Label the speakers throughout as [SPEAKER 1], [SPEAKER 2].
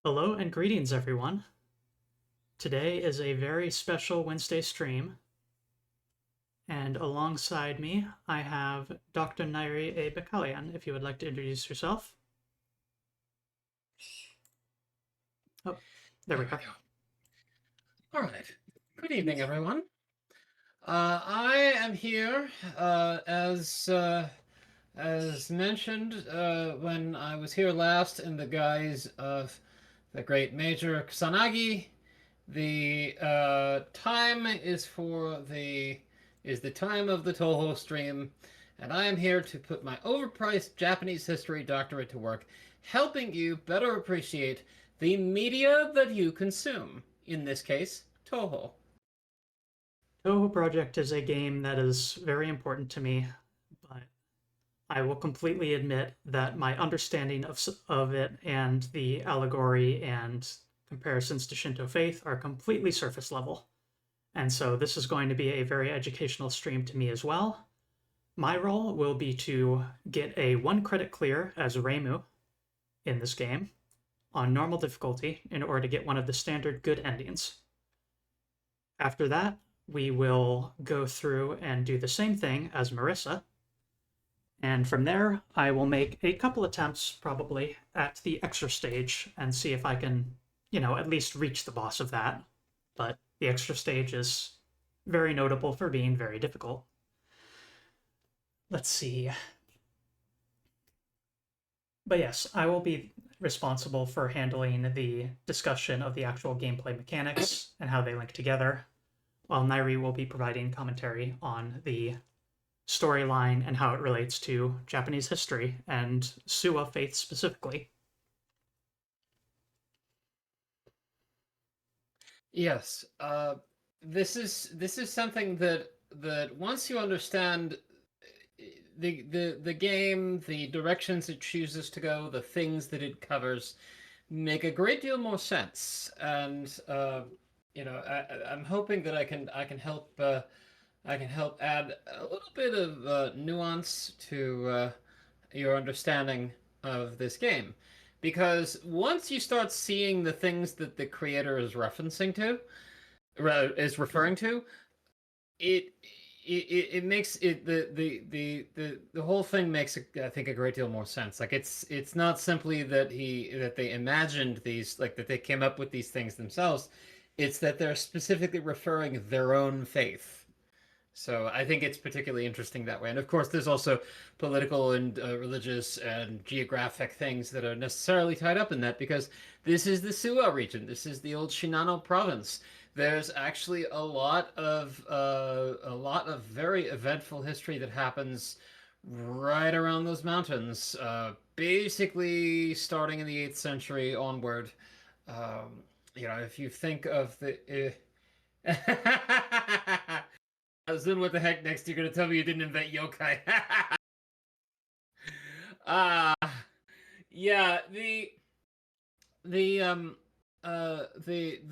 [SPEAKER 1] Hello and greetings, everyone. Today is a very special Wednesday stream, and alongside me, I have Dr. Nyri A. Bakkalian, if you would like to introduce yourself. Oh, there we
[SPEAKER 2] There we
[SPEAKER 1] go.
[SPEAKER 2] go. All right. Good evening, everyone. I am here as mentioned when I was here last in the guise of the great Major Kusanagi. The time is the time of the Touhou stream, and I am here to put my overpriced Japanese history doctorate to work, helping you better appreciate the media that you consume. In this case, Touhou.
[SPEAKER 1] Touhou Project is a game that is very important to me, but I will completely admit that my understanding of it and the allegory and comparisons to Shinto faith are completely surface level. And so this is going to be a very educational stream to me as well. My role will be to get a 1 credit clear as Reimu in this game on normal difficulty in order to get one of the standard good endings. After that, we will go through and do the same thing as Marissa. And from there, I will make a couple attempts probably at the extra stage and see if I can, at least reach the boss of that. But the extra stage is very notable for being very difficult. Let's see. But yes, I will be responsible for handling the discussion of the actual gameplay mechanics and how they link together, while Nyri will be providing commentary on the storyline and how it relates to Japanese history and Suwa faith specifically.
[SPEAKER 2] Yes, this is something that once you understand the game, the directions it chooses to go, the things that it covers, make a great deal more sense. And I'm hoping that I can help add a little bit of nuance to your understanding of this game. Because once you start seeing the things that the creator is referencing to, is referring to, it it makes it the whole thing makes I think a great deal more sense. Like it's not simply that they imagined these, like that they came up with these things themselves. It's that they're specifically referring their own faith. So I think it's particularly interesting that way. And of course, there's also political and religious and geographic things that are necessarily tied up in that because this is the Suwa region. This is the old Shinano province. There's actually a lot of very eventful history that happens right around those mountains. Basically, starting in the 8th century onward. If you think of the Then what the heck next? You're gonna tell me you didn't invent yokai? uh yeah, the the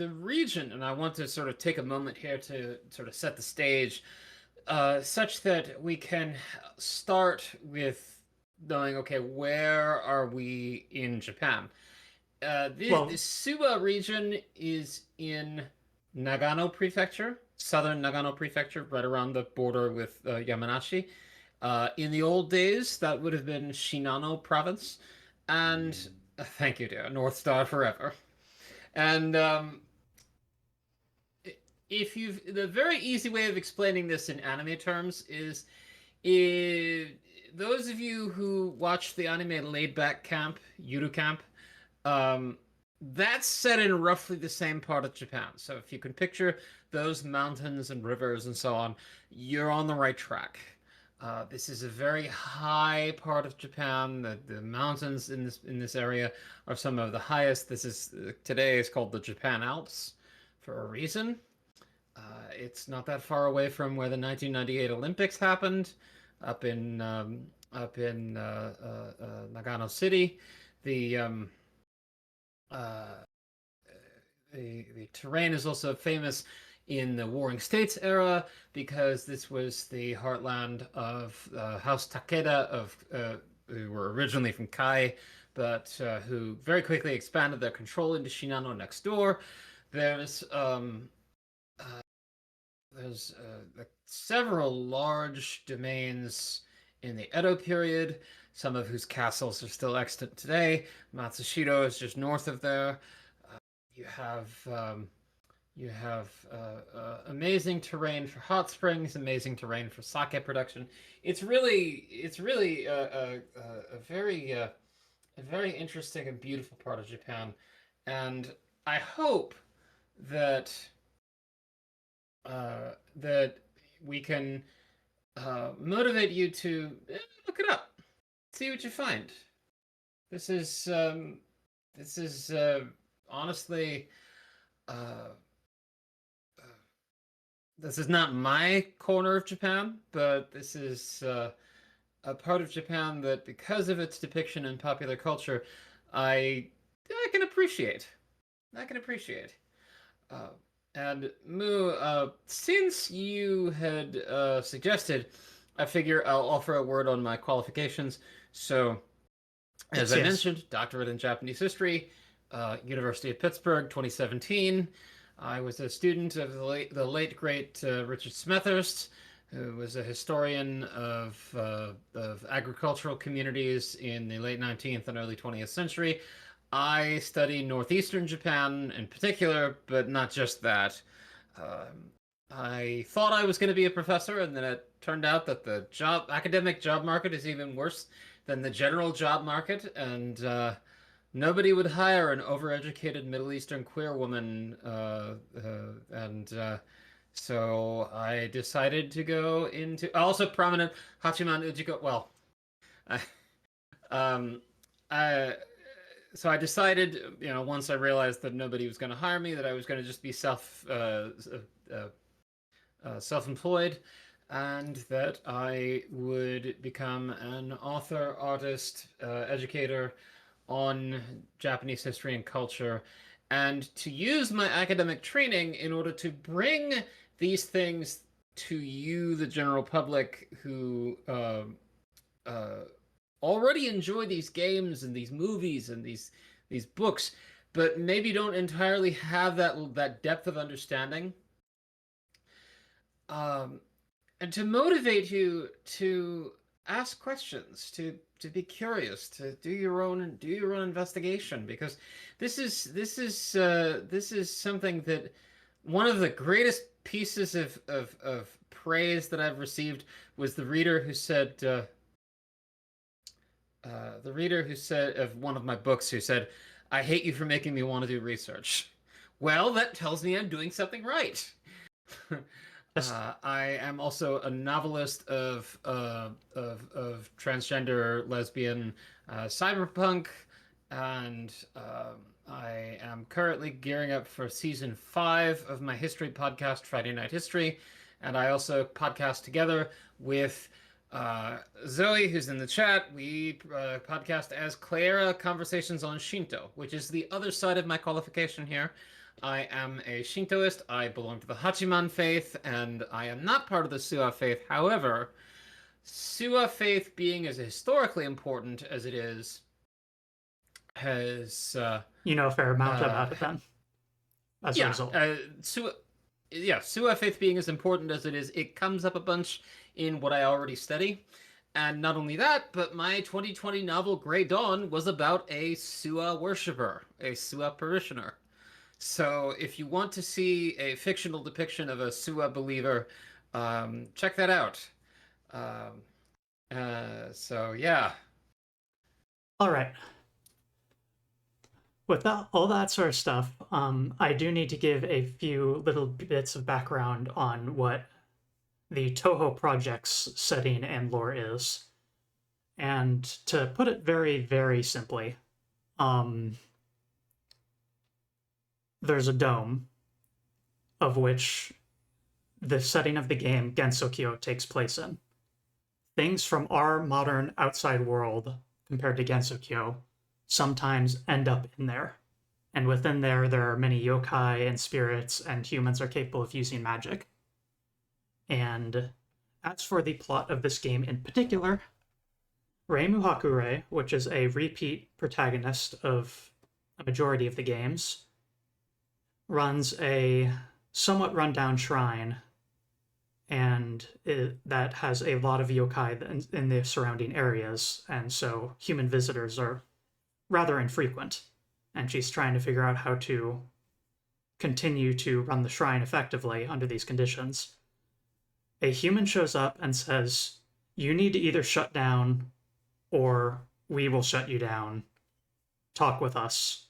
[SPEAKER 2] region, and I want to sort of take a moment here to sort of set the stage, such that we can start with knowing, okay, where are we in Japan? The
[SPEAKER 1] Well,
[SPEAKER 2] Suwa region is in Nagano Prefecture, southern Nagano Prefecture, right around the border with Yamanashi. In the old days, that would have been Shinano Province, and thank you, dear, North Star forever. And if you've the very easy way of explaining this in anime terms is if those of you who watched the anime Laid Back Camp, Yuru Camp, um, that's set in roughly the same part of Japan. So if you can picture those mountains and rivers and so on, you're on the right track. This is a very high part of Japan. The mountains in this area are some of the highest. This is today is called the Japan Alps for a reason. It's not that far away from where the 1998 Olympics happened, up in Nagano City. The uh, the terrain is also famous in the Warring States era because this was the heartland of House Takeda of who were originally from Kai, but who very quickly expanded their control into Shinano next door. There's like several large domains in the Edo period, some of whose castles are still extant today. Matsushito is just north of there. You have amazing terrain for hot springs, amazing terrain for sake production. It's really a very interesting and beautiful part of Japan, and I hope that that we can motivate you to look it up, see what you find. This is honestly uh, this is not my corner of Japan, but this is a part of Japan that, because of its depiction in popular culture, I I can appreciate. I can appreciate. Uh, and Moo, since you had suggested, I figure I'll offer a word on my qualifications. So, as
[SPEAKER 1] Yes,
[SPEAKER 2] I
[SPEAKER 1] yes.
[SPEAKER 2] mentioned, doctorate in Japanese history, University of Pittsburgh, 2017. I was a student of the late great Richard Smethurst, who was a historian of agricultural communities in the late 19th and early 20th century. I study northeastern Japan in particular, but not just that. Um, I thought I was going to be a professor, and then it turned out that the academic job market is even worse than the general job market, and nobody would hire an overeducated Middle Eastern queer woman, and so I decided to go into also prominent Hachiman Ujiko. Well, I, um, I so I decided, once I realized that nobody was going to hire me, that I was going to just be self-employed, and that I would become an author, artist, educator on Japanese history and culture, and to use my academic training in order to bring these things to you, the general public, who uh, already enjoy these games and these movies and these books, but maybe don't entirely have that depth of understanding. Um, and to motivate you to ask questions, to be curious, to do your own investigation, because this is something that one of the greatest pieces of praise that I've received was the reader who said of one of my books, who said, "I hate you for making me want to do research." Well, that tells me I'm doing something right.
[SPEAKER 1] Just
[SPEAKER 2] I am also a novelist of transgender, lesbian, cyberpunk, and I am currently gearing up for season 5 of my history podcast, Friday Night History, and I also podcast together with Zoe, who's in the chat. We podcast as Clara Conversations on Shinto, which is the other side of my qualification here. I am a Shintoist. I belong to the Hachiman faith, and I am not part of the Suwa faith. However, Suwa faith, being as historically important as it is, has
[SPEAKER 1] you know a fair amount
[SPEAKER 2] uh,
[SPEAKER 1] about it then, as a
[SPEAKER 2] yeah,
[SPEAKER 1] result.
[SPEAKER 2] Suwa, yeah, Suwa faith being as important as it is, it comes up a bunch in what I already study. And not only that, but my 2020 novel Grey Dawn was about a Suwa worshiper, a Suwa parishioner. So if you want to see a fictional depiction of a Suwa believer, check that out. Um, so yeah.
[SPEAKER 1] All right. With all that sort of stuff, I do need to give a few little bits of background on what the Touhou project's setting and lore is. And to put it very, very simply, um, there's a dome of which the setting of the game Gensokyo takes place in. Things from our modern outside world compared to Gensokyo sometimes end up in there. And within there are many yokai and spirits, and humans are capable of using magic. And as for the plot of this game in particular, Reimu Hakure, which is a repeat protagonist of a majority of the games, runs a somewhat rundown shrine, and that has a lot of yokai in the surrounding areas, and so human visitors are rather infrequent. And she's trying to figure out how to continue to run the shrine effectively under these conditions. A human shows up and says, "You need to either shut down or we will shut you down. Talk with us.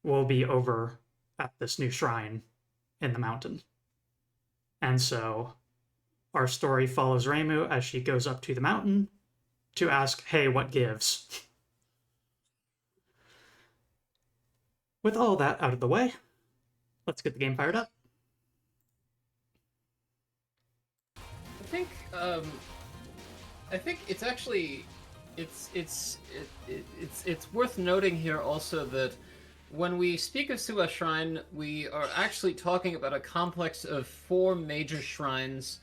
[SPEAKER 1] We'll be over at this new shrine in the mountain." And so our story follows Reimu as she goes up to the mountain to ask, "Hey, what gives?" With all that out of the way, let's get the game fired up.
[SPEAKER 2] I think it's actually it's worth noting here also that when we speak of Suwa Shrine, we are actually talking about a complex of 4 major shrines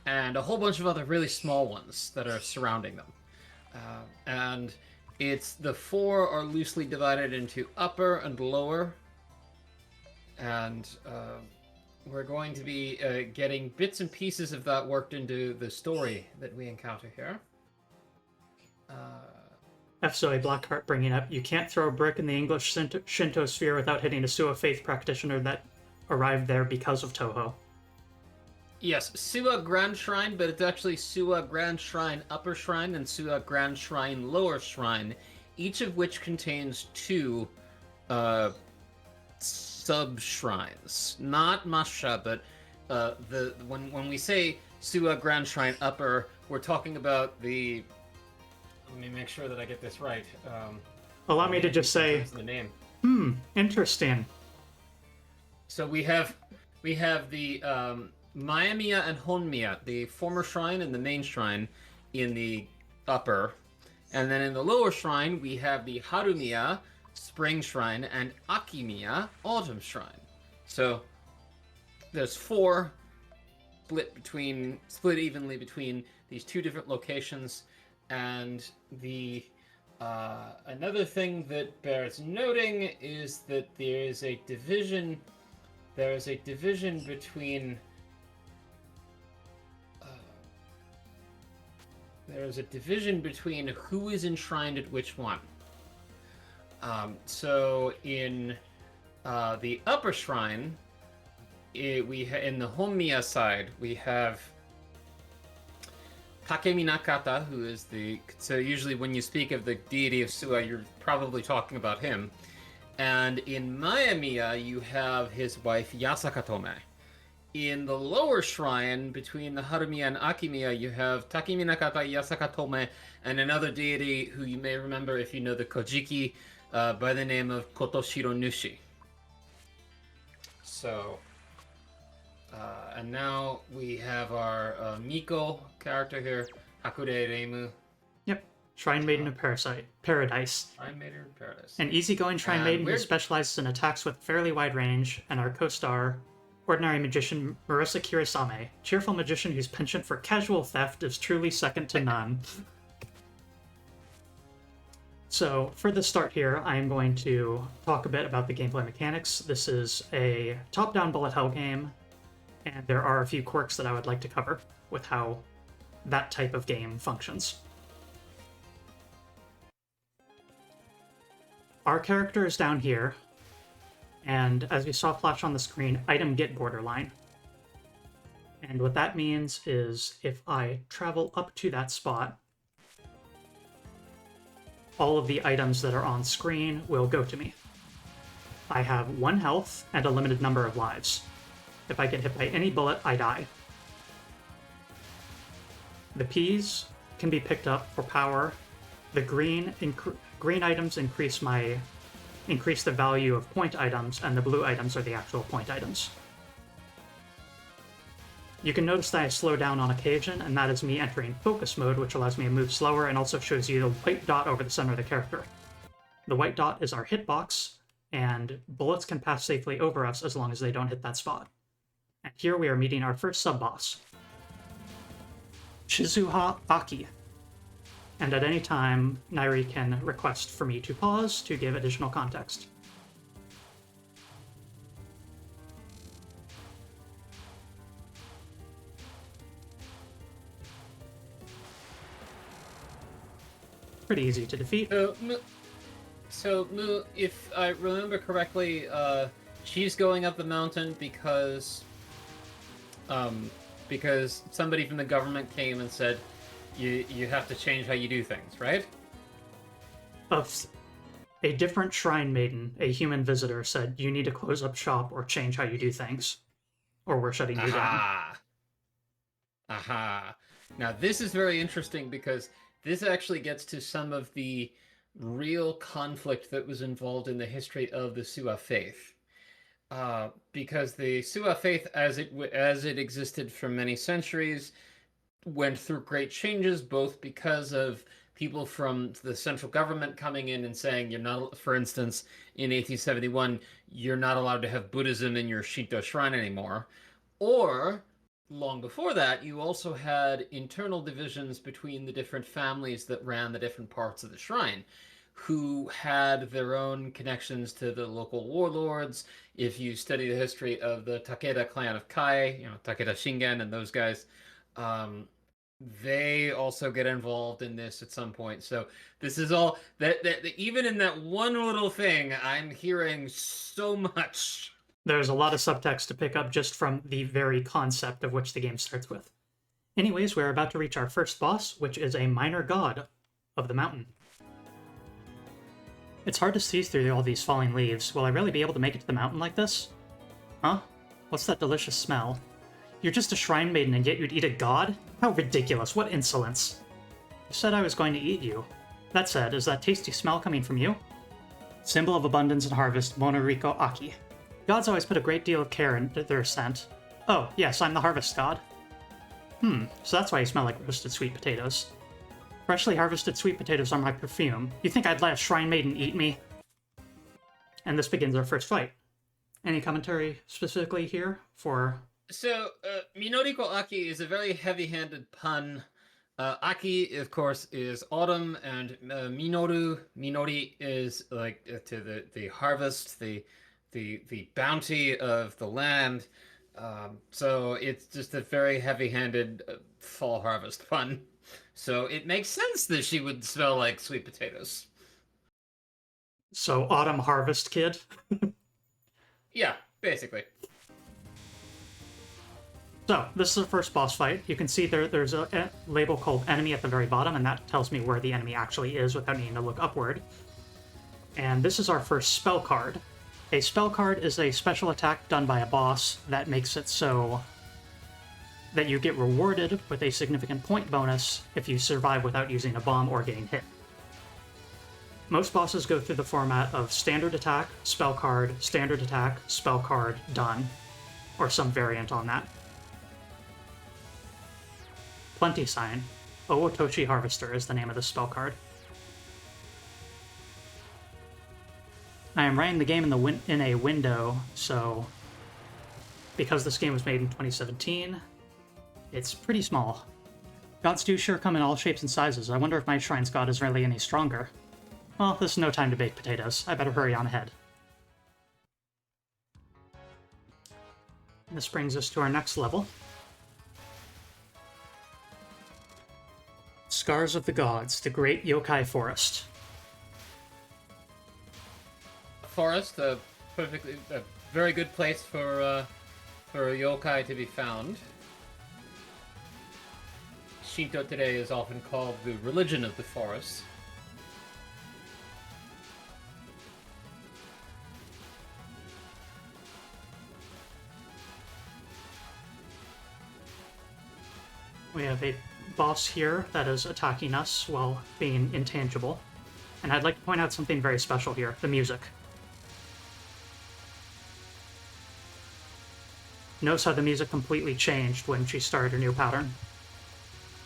[SPEAKER 2] and a whole bunch of other really small ones that are surrounding them. And the 4 are loosely divided into upper and lower, and we're going to be getting bits and pieces of that worked into the story that we encounter here.
[SPEAKER 1] FSOA Blackheart bringing up, "You can't throw a brick in the English Shinto sphere without hitting a Suwa faith practitioner that arrived there because of Touhou."
[SPEAKER 2] Yes, Suwa Grand Shrine, but it's actually Suwa Grand Shrine Upper Shrine and Suwa Grand Shrine Lower Shrine, each of which contains 2 sub-shrines. Not Masha, but when we say Suwa Grand Shrine Upper, we're talking about the... Let me make sure that I get this right.
[SPEAKER 1] Allow me to just say,
[SPEAKER 2] the name.
[SPEAKER 1] Interesting.
[SPEAKER 2] So we have the Mayamiya and Honmiya, the former shrine and the main shrine, in the upper, and then in the lower shrine we have the Harumiya, spring shrine, and Akimiya, autumn shrine. So there's 4 split evenly between these 2 different locations. And the another thing that bears noting is that there is a division between who is enshrined at which one. So in the upper shrine, in the Honmiya side, we have Takeminakata, who is so usually when you speak of the deity of Suwa, you're probably talking about him. And in Mayamiya, you have his wife Yasakatome. In the lower shrine, between the Harumiya and Akimiya, you have Takeminakata, Yasakatome, and another deity who you may remember if you know the Kojiki, by the name of Kotoshiro Nushi. So... and now we have our Miko character here, Hakure Reimu.
[SPEAKER 1] Yep. Shrine Maiden of Paradise.
[SPEAKER 2] Shrine Maiden of Paradise.
[SPEAKER 1] An easygoing Shrine Maiden who specializes in attacks with fairly wide range, and our co-star, ordinary magician Marissa Kirisame, cheerful magician whose penchant for casual theft is truly second to none. So, for the start here, I am going to talk a bit about the gameplay mechanics. This is a top-down bullet hell game, and there are a few quirks that I would like to cover with how that type of game functions. Our character is down here, and as we saw flash on the screen, item get borderline. And what that means is if I travel up to that spot, all of the items that are on screen will go to me. I have 1 health and a limited number of lives. If I get hit by any bullet, I die. The P's can be picked up for power. The green items increase the value of point items, and the blue items are the actual point items. You can notice that I slow down on occasion, and that is me entering focus mode, which allows me to move slower and also shows you the white dot over the center of the character. The white dot is our hitbox, and bullets can pass safely over us as long as they don't hit that spot. And here we are meeting our first sub-boss, Shizuha Aki. and at any time, Nyri can request for me to pause to give additional context. Pretty easy to defeat.
[SPEAKER 2] So Mu, if I remember correctly, she's going up the mountain because somebody from the government came and said you have to change how you do things, right?
[SPEAKER 1] A different shrine maiden, a human visitor, said you need to close up shop or change how you do things, or we're shutting you down.
[SPEAKER 2] Aha. Now this is very interesting because this actually gets to some of the real conflict that was involved in the history of the Sua faith. Because the Sua faith, as it existed for many centuries, went through great changes, both because of people from the central government coming in and saying you're not, for instance, in 1871, you're not allowed to have Buddhism in your Shinto shrine anymore, or long before that, you also had internal divisions between the different families that ran the different parts of the shrine, who had their own connections to the local warlords. If you study the history of the Takeda clan of Kai, Takeda Shingen and those guys, they also get involved in this at some point. So this is all that even in that one little thing, I'm hearing so much.
[SPEAKER 1] There's a lot of subtext to pick up just from the very concept of which the game starts with. Anyways, we're about to reach our first boss, which is a minor god of the mountain. It's hard to see through all these falling leaves. Will I really be able to make it to the mountain like this? Huh? What's that delicious smell? You're just a shrine maiden and yet you'd eat a god? How ridiculous, what insolence. You said I was going to eat you. That said, is that tasty smell coming from you? Symbol of abundance and harvest, Monoriko Aki. Gods always put a great deal of care into their scent. Oh, yes, I'm the harvest god. So that's why you smell like roasted sweet potatoes. Freshly harvested sweet potatoes are my perfume. You think I'd let a shrine maiden eat me? And this begins our first fight. Any commentary specifically here for...
[SPEAKER 2] So, Minoriko Aki is a very heavy-handed pun. Aki, of course, is autumn, and Minori is like to the harvest, the bounty of the land. So it's just a very heavy-handed fall harvest pun. So it makes sense that she would smell like sweet potatoes.
[SPEAKER 1] So, autumn harvest kid?
[SPEAKER 2] Yeah, basically.
[SPEAKER 1] So, this is the first boss fight. You can see there's a label called enemy at the very bottom, and that tells me where the enemy actually is without needing to look upward. And this is our first spell card. A spell card is a special attack done by a boss that makes it so that you get rewarded with a significant point bonus if you survive without using a bomb or getting hit. Most bosses go through the format of standard attack, spell card, done, or some variant on that. Plenty Sign, Owotoshi Harvester is the name of this spell card. I am writing the game in a window, so because this game was made in 2017, it's pretty small. Gods do sure come in all shapes and sizes. I wonder if my shrine's god is really any stronger. Well, this is no time to bake potatoes. I better hurry on ahead. This brings us to our next level. Scars of the Gods, the Great Yokai Forest.
[SPEAKER 2] Forest, a very good place for a yokai to be found. Shinto today is often called the religion of the forest.
[SPEAKER 1] We have a boss here that is attacking us while being intangible. And I'd like to point out something very special here, the music. Notice how the music completely changed when she started her new pattern.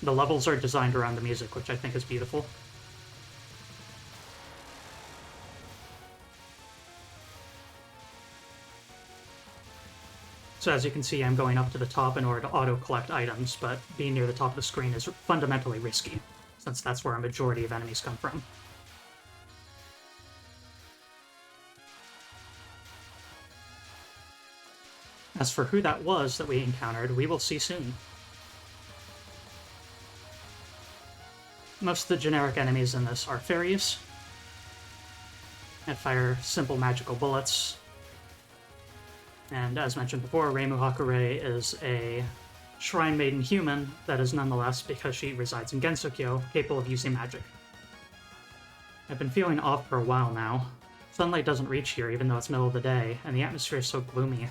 [SPEAKER 1] The levels are designed around the music, which I think is beautiful. So as you can see, I'm going up to the top in order to auto-collect items, but being near the top of the screen is fundamentally risky. since that's where a majority of enemies come from. As for who that was that we encountered, we will see soon. Most of the generic enemies in this are fairies, that fire simple magical bullets. And as mentioned before, Reimu Hakurei is a Shrine Maiden human that is nonetheless, because she resides in Gensokyo, capable of using magic. I've been feeling off for a while now. Sunlight doesn't reach here even though it's middle of the day, and the atmosphere is so gloomy.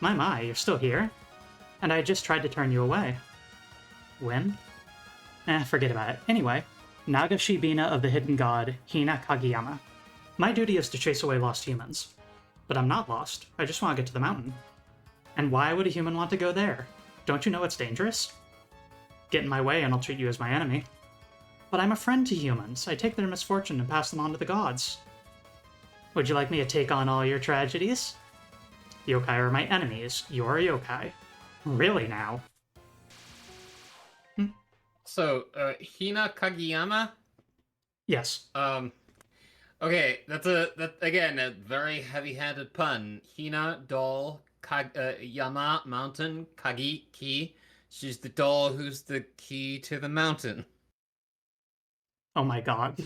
[SPEAKER 1] My, you're still here? And I just tried to turn you away. When? Forget about it. Anyway, Naga Shibina of the Hidden God, Hina Kageyama. My duty is to chase away lost humans. But I'm not lost. I just want to get to the mountain. And why would a human want to go there? Don't you know it's dangerous? Get in my way and I'll treat you as my enemy. But I'm a friend to humans. I take their misfortune and pass them on to the gods. Would you like me to take on all your tragedies? Yokai are my enemies. You're a yokai. Really now?
[SPEAKER 2] So, Hina Kageyama?
[SPEAKER 1] Yes.
[SPEAKER 2] Okay, that's again a very heavy-handed pun. Hina, doll, Yama, mountain, Kagi, key. She's the doll who's the key to the mountain.
[SPEAKER 1] Oh my god.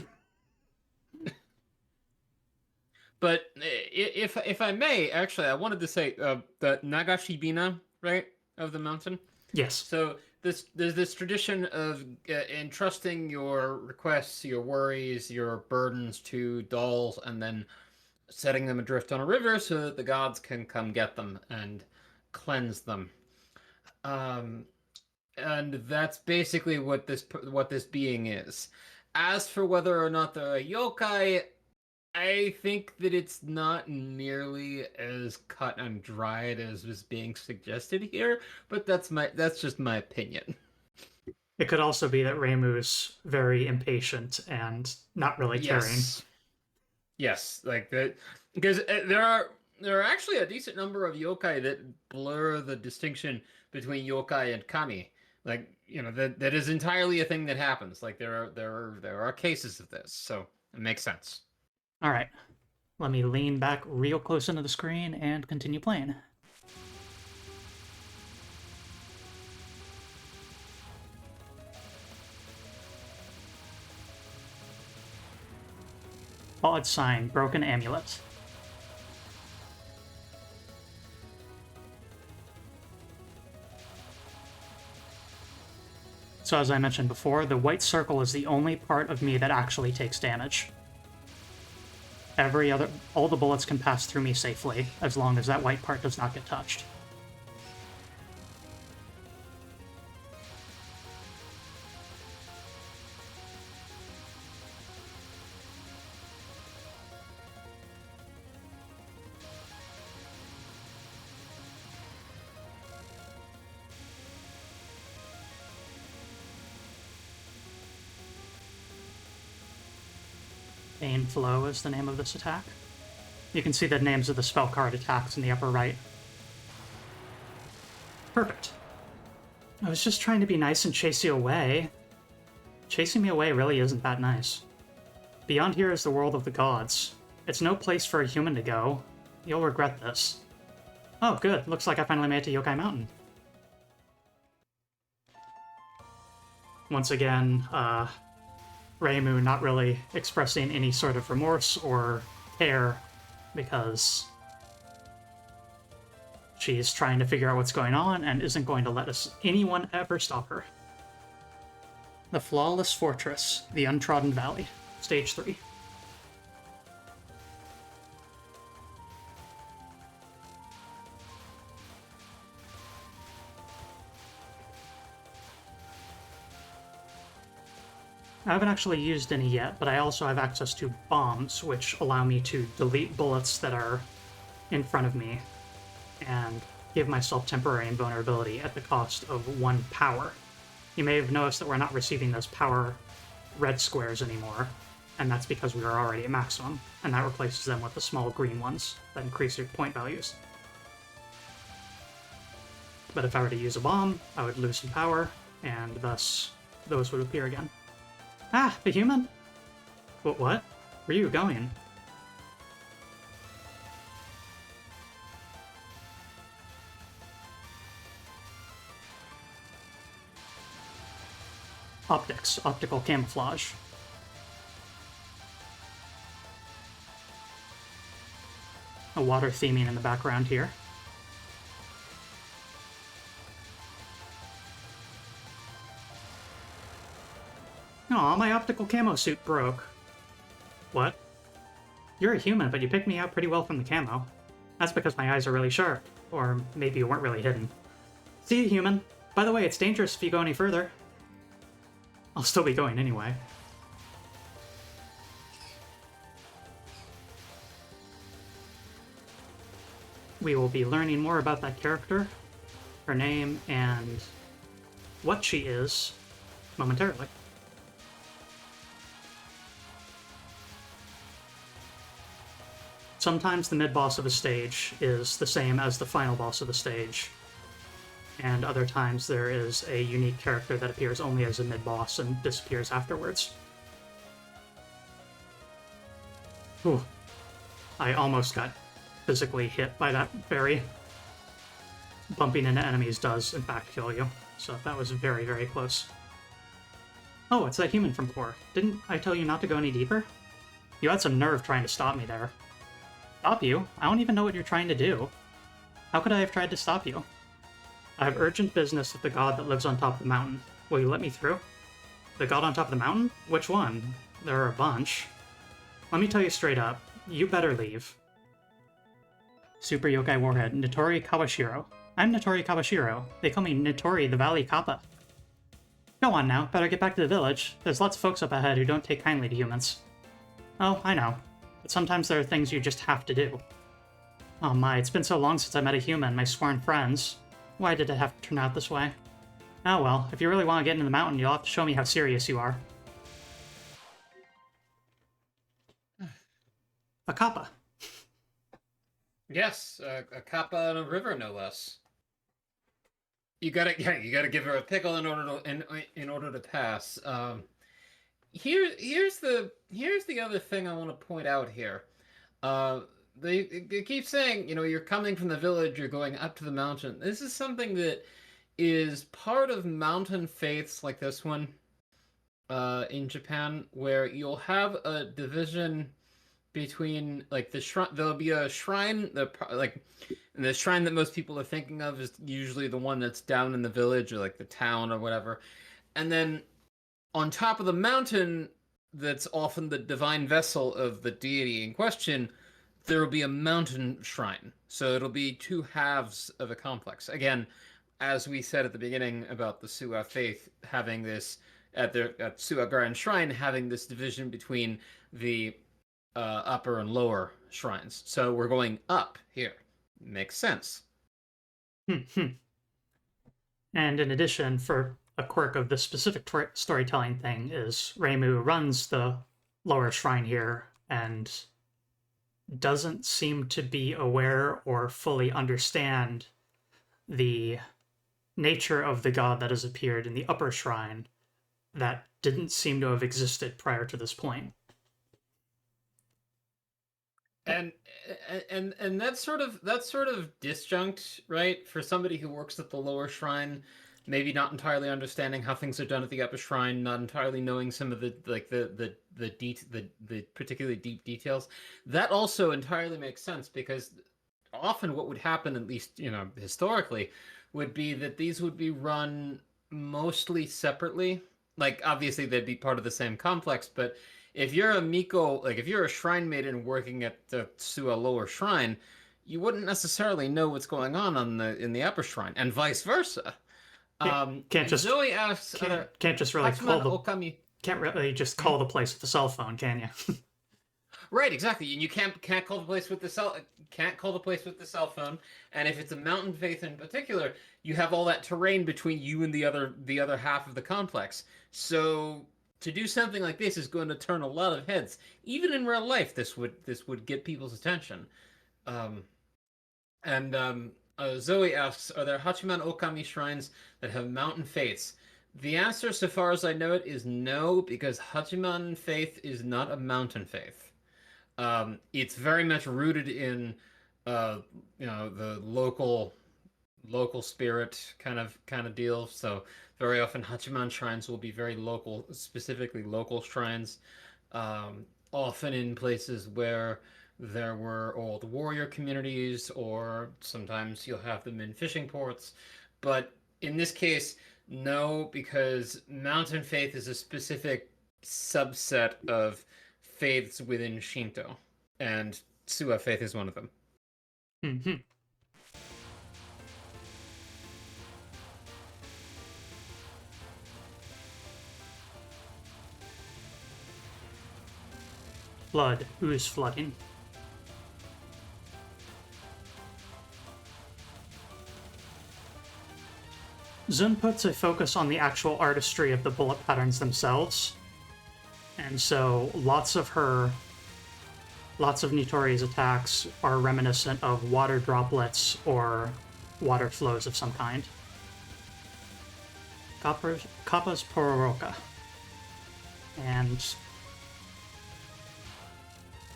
[SPEAKER 2] But if I may, actually, I wanted to say the Nagashibina, right, of the mountain.
[SPEAKER 1] Yes.
[SPEAKER 2] So there's this tradition of entrusting your requests, your worries, your burdens to dolls, and then setting them adrift on a river so that the gods can come get them and cleanse them. And that's basically what this being is. As for whether or not they're a yokai, I think that it's not nearly as cut and dried as was being suggested here, but that's just my opinion.
[SPEAKER 1] It could also be that Reimu's very impatient and not really caring.
[SPEAKER 2] Yes, like that, because there are actually a decent number of yokai that blur the distinction between yokai and kami. Like, you know, that is entirely a thing that happens. Like there are cases of this, so it makes sense.
[SPEAKER 1] All right, let me lean back real close into the screen and continue playing. Odd sign, broken amulet. So as I mentioned before, the white circle is the only part of me that actually takes damage. All the bullets can pass through me safely, as long as that white part does not get touched. Bane Flow is the name of this attack. You can see the names of the spell card attacks in the upper right. Perfect. I was just trying to be nice and chase you away. Chasing me away really isn't that nice. Beyond here is the world of the gods. It's no place for a human to go. You'll regret this. Oh, good. Looks like I finally made it to Yokai Mountain. Once again, Reimu not really expressing any sort of remorse or care because she's trying to figure out what's going on and isn't going to let anyone ever stop her. The Flawless Fortress, the Untrodden Valley, Stage 3. I haven't actually used any yet, but I also have access to bombs, which allow me to delete bullets that are in front of me and give myself temporary invulnerability at the cost of 1 power. You may have noticed that we're not receiving those power red squares anymore, and that's because we are already at maximum, and that replaces them with the small green ones that increase your point values. But if I were to use a bomb, I would lose some power, and thus those would appear again. Ah, the human? What? Where are you going? Optics, optical camouflage. A water theming in the background here. Aw, my optical camo suit broke. What? You're a human, but you picked me out pretty well from the camo. That's because my eyes are really sharp. Or maybe you weren't really hidden. See you, human. By the way, it's dangerous if you go any further. I'll still be going anyway. We will be learning more about that character, her name, and what she is momentarily. Sometimes the mid-boss of a stage is the same as the final boss of the stage, and other times there is a unique character that appears only as a mid-boss and disappears afterwards. Ooh, I almost got physically hit by that berry. Bumping into enemies does, in fact, kill you, so that was very, very close. Oh, it's that human from before. Didn't I tell you not to go any deeper? You had some nerve trying to stop me there. Stop you? I don't even know what you're trying to do. How could I have tried to stop you? I have urgent business with the god that lives on top of the mountain. Will you let me through? The god on top of the mountain? Which one? There are a bunch. Let me tell you straight up. You better leave. Super Yokai Warhead, Notori Kawashiro. I'm Notori Kawashiro. They call me Notori the Valley Kappa. Go on now, better get back to the village. There's lots of folks up ahead who don't take kindly to humans. Oh, I know. But sometimes there are things you just have to do. Oh my, it's been so long since I met a human, my sworn friends. Why did it have to turn out this way? Oh well, if you really want to get into the mountain, you'll have to show me how serious you are. A kappa.
[SPEAKER 2] Yes, a kappa on a river, no less. You gotta give her a pickle in order to pass. Here's the other thing I want to point out here. They keep saying, you're coming from the village, you're going up to the mountain. This is something that is part of mountain faiths like this one, in Japan, where you'll have a division between like the shrine. There'll be a shrine and the shrine that most people are thinking of is usually the one that's down in the village or like the town or whatever, and then on top of the mountain, that's often the divine vessel of the deity in question, there will be a mountain shrine. So it'll be two halves of a complex. Again, as we said at the beginning about the Suwa faith having this at Suwa Grand Shrine having this division between the upper and lower shrines. So we're going up here. Makes sense.
[SPEAKER 1] And in addition, for a quirk of this specific storytelling thing is Reimu runs the lower shrine here and doesn't seem to be aware or fully understand the nature of the god that has appeared in the upper shrine that didn't seem to have existed prior to this point.
[SPEAKER 2] And that's sort of disjunct, right? For somebody who works at the lower shrine, maybe not entirely understanding how things are done at the upper shrine, not entirely knowing some of the particularly deep details. That also entirely makes sense because often what would happen, at least historically, would be that these would be run mostly separately. Like obviously they'd be part of the same complex, but if you're a Miko, like if you're a shrine maiden working at the Suwa lower shrine, you wouldn't necessarily know what's going on in the upper shrine, and vice versa.
[SPEAKER 1] Can't just
[SPEAKER 2] Zoe asks,
[SPEAKER 1] can't just really call the
[SPEAKER 2] Okami.
[SPEAKER 1] Can't really just call the place with a cell phone, can you?
[SPEAKER 2] Right, exactly. And you can't call the place with the cell phone. And if it's a mountain faith in particular, you have all that terrain between you and the other half of the complex. So to do something like this is going to turn a lot of heads. Even in real life, this would get people's attention. Zoe asks, are there Hachiman Okami shrines that have mountain faiths? The answer, so far as I know it, is no, because Hachiman faith is not a mountain faith. It's very much rooted in, the local spirit kind of deal. So very often Hachiman shrines will be very local, specifically local shrines, often in places where there were old warrior communities, or sometimes you'll have them in fishing ports. But in this case, no, because Mountain Faith is a specific subset of faiths within Shinto, and Suwa Faith is one of them.
[SPEAKER 1] Hmm. Flood. Who's flooding? Zun puts a focus on the actual artistry of the bullet patterns themselves, and so lots of Nitori's attacks are reminiscent of water droplets or water flows of some kind. Kappa's Pororoka. And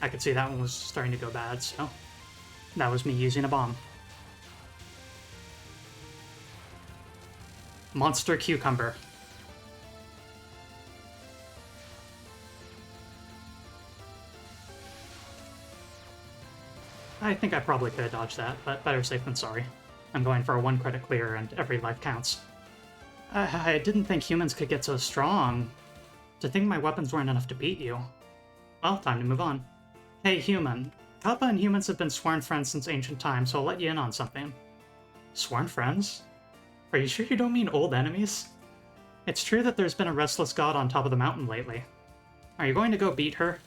[SPEAKER 1] I could see that one was starting to go bad, so that was me using a bomb. Monster Cucumber. I think I probably could have dodged that, but better safe than sorry. I'm going for a 1 credit clear and every life counts. I didn't think humans could get so strong. To think my weapons weren't enough to beat you. Well, time to move on. Hey, human. Kappa and humans have been sworn friends since ancient times, so I'll let you in on something. Sworn friends? Are you sure you don't mean old enemies? It's true that there's been a restless god on top of the mountain lately. Are you going to go beat her?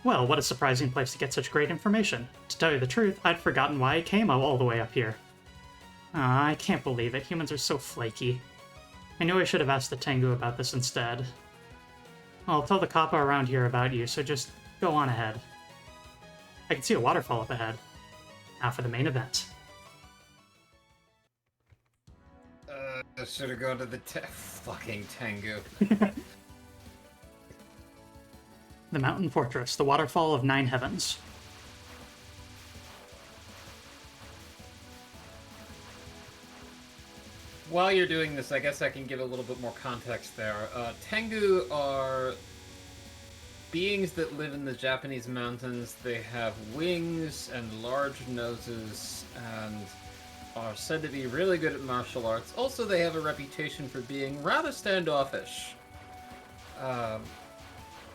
[SPEAKER 1] Well, what a surprising place to get such great information. To tell you the truth, I'd forgotten why I came all the way up here. I can't believe it. Humans are so flaky. I knew I should have asked the Tengu about this instead. I'll tell the Kappa around here about you, so just go on ahead. I can see a waterfall up ahead. Now for the main event.
[SPEAKER 2] I should have gone to the fucking Tengu.
[SPEAKER 1] The Mountain Fortress, the Waterfall of Nine Heavens.
[SPEAKER 2] While you're doing this, I guess I can give a little bit more context there. Tengu are beings that live in the Japanese mountains. They have wings and large noses and are said to be really good at martial arts. Also, they have a reputation for being rather standoffish.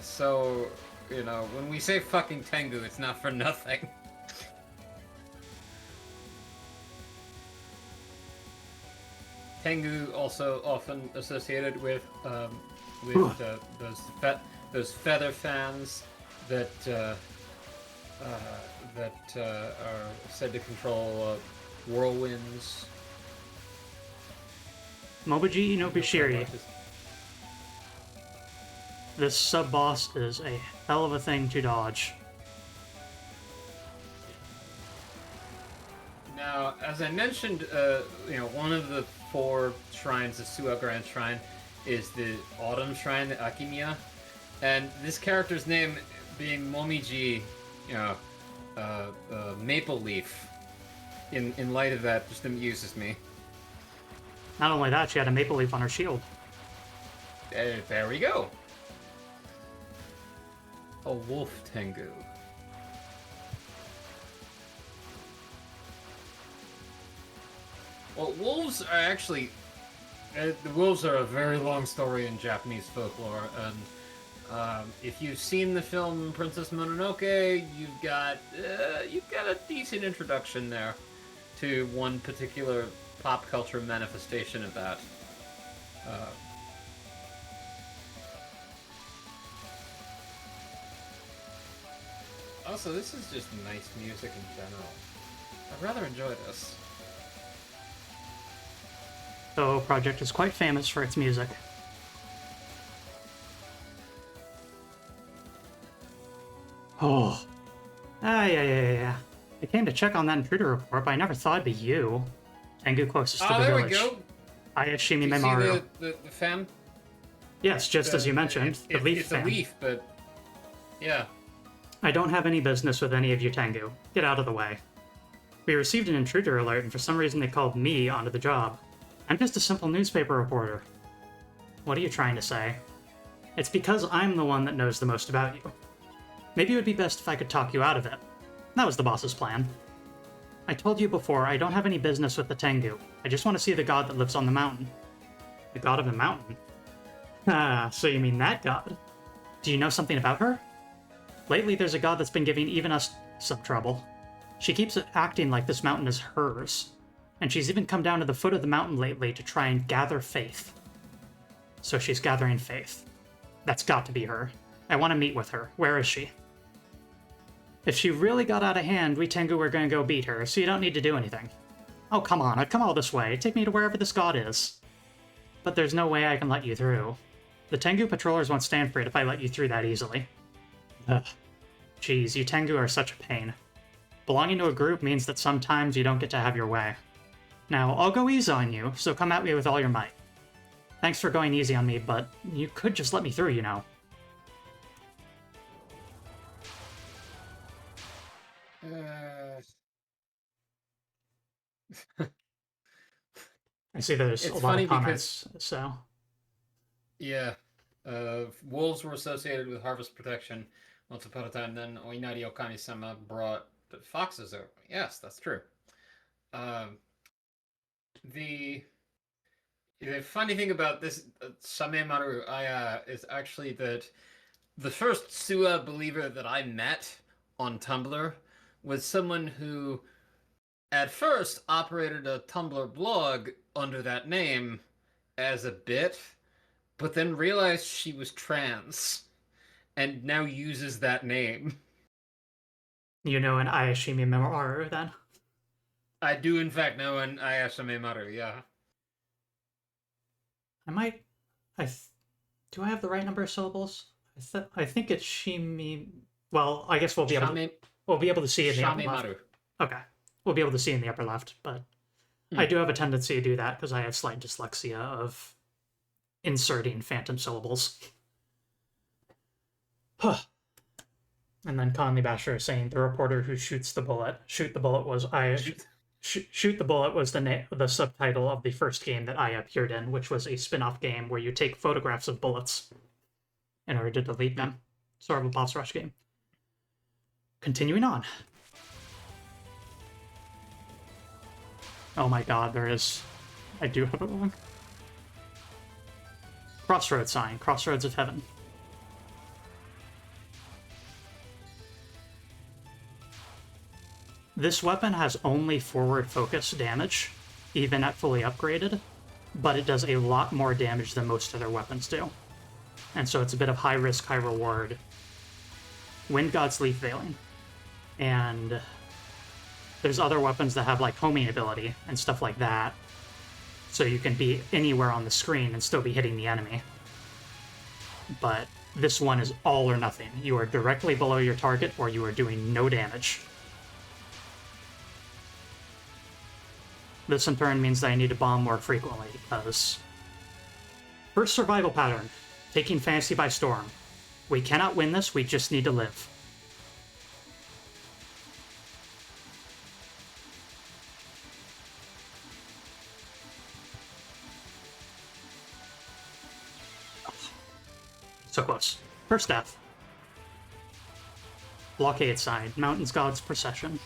[SPEAKER 2] So, when we say fucking Tengu, it's not for nothing. Tengu also often associated with those feather fans that are said to control whirlwinds.
[SPEAKER 1] Mobuji Nobishiri. This sub-boss is a hell of a thing to dodge.
[SPEAKER 2] Now, as I mentioned, one of the 4 shrines, the Suwa Grand Shrine, is the Autumn Shrine, the Akimiya. And this character's name being Momiji, Maple Leaf, in light of that, just amuses me.
[SPEAKER 1] Not only that, she had a maple leaf on her shield.
[SPEAKER 2] There we go. A wolf Tengu. Well, wolves are actually... the wolves are a very long story in Japanese folklore, and if you've seen the film Princess Mononoke, you've got a decent introduction there to one particular pop culture manifestation of that. Also, this is just nice music in general. I rather enjoy this.
[SPEAKER 1] The Touhou project is quite famous for its music. Oh. Yeah. I came to check on that intruder report, but I never thought it'd be you. Tengu closest to the
[SPEAKER 2] there
[SPEAKER 1] village.
[SPEAKER 2] we go.
[SPEAKER 1] Ayashimi
[SPEAKER 2] Do you see
[SPEAKER 1] Memaru.
[SPEAKER 2] the fan?
[SPEAKER 1] Yes, just as you mentioned, the leaf
[SPEAKER 2] it's
[SPEAKER 1] fan.
[SPEAKER 2] a leaf, but yeah.
[SPEAKER 1] I don't have any business with any of you Tengu. Get out of the way. We received an intruder alert, and for some reason they called me onto the job. I'm just a simple newspaper reporter. What are you trying to say? It's because I'm the one that knows the most about you. Maybe it would be best if I could talk you out of it. That was the boss's plan. I told you before, I don't have any business with the Tengu. I just want to see the god that lives on the mountain. The god of the mountain? Ah, so you mean that god? Do you know something about her? Lately, there's a god that's been giving even us some trouble. She keeps acting like this mountain is hers, and she's even come down to the foot of the mountain lately to try and gather faith. So she's gathering faith. That's got to be her. I want to meet with her. Where is she? If she really got out of hand, we Tengu are going to go beat her, so you don't need to do anything. Oh, come on, I've come all this way. Take me to wherever this god is. But there's no way I can let you through. The Tengu patrollers won't stand for it if I let you through that easily. Ugh. Jeez, you Tengu are such a pain. Belonging to a group means that sometimes you don't get to have your way. Now, I'll go easy on you, so come at me with all your might. Thanks for going easy on me, but you could just let me through, you know. I see there's a lot of comments, so...
[SPEAKER 2] Yeah. Wolves were associated with harvest protection once upon a time, then Oinari Okami-sama brought the foxes over. Yes, that's true. The funny thing about this Samemaru Aya is actually that the first Sua believer that I met on Tumblr was someone who at first operated a Tumblr blog under that name as a bit, but then realized she was trans and now uses that name.
[SPEAKER 1] You know an Ayashimi Memaru, then?
[SPEAKER 2] I do, in fact, know an Ayashime Maru, yeah.
[SPEAKER 1] I might... Do I have the right number of syllables? I think it's Shimi... Well, I guess we'll be able to see in the upper left. Okay. We'll be able to see in the upper left, but I do have a tendency to do that because I have slight dyslexia of inserting phantom syllables. And then Conley Basher is saying the reporter who shoots the bullet. Shoot the bullet was Shoot the Bullet was the subtitle of the first game that I appeared in, which was a spin-off game where you take photographs of bullets in order to delete them. Sort of a boss rush game. Continuing on. Oh my god, there is... I do have it wrong. Crossroads sign. Crossroads of Heaven. This weapon has only forward focus damage, even at fully upgraded, but it does a lot more damage than most other weapons do. And so it's a bit of high risk, high reward. Wind God's Leaf Veiling. And there's other weapons that have like homing ability and stuff like that. So you can be anywhere on the screen and still be hitting the enemy. But this one is all or nothing. You are directly below your target or you are doing no damage. This in turn means that I need to bomb more frequently because... First survival pattern. Taking fantasy by storm. We cannot win this, we just need to live. So close. First death. Blockade side. Mountains God's Procession.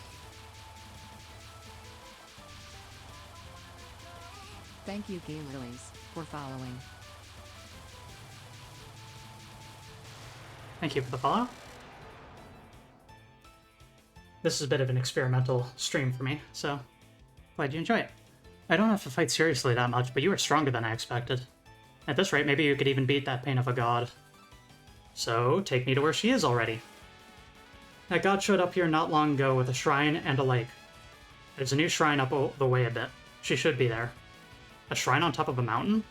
[SPEAKER 3] Thank you, Gay Lilies, for following.
[SPEAKER 1] Thank you for the follow. This is a bit of an experimental stream for me, so glad you enjoy it. I don't have to fight seriously that much, but you are stronger than I expected. At this rate, maybe you could even beat that pain of a god. So, take me to where she is already. That god showed up here not long ago with a shrine and a lake. There's a new shrine up the way a bit. She should be there. A shrine on top of a mountain?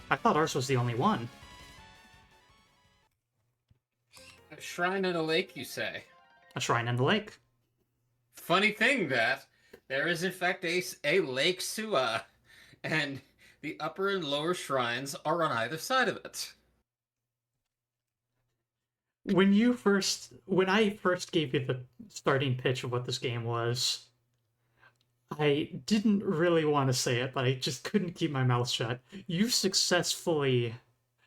[SPEAKER 1] I thought ours was the only one.
[SPEAKER 2] A shrine and a lake, you say?
[SPEAKER 1] A shrine and a lake.
[SPEAKER 2] Funny thing that there is in fact a Lake Sua, and the upper and lower shrines are on either side of it.
[SPEAKER 1] When I first gave you the starting pitch of what this game was, I didn't really want to say it, but I just couldn't keep my mouth shut. You successfully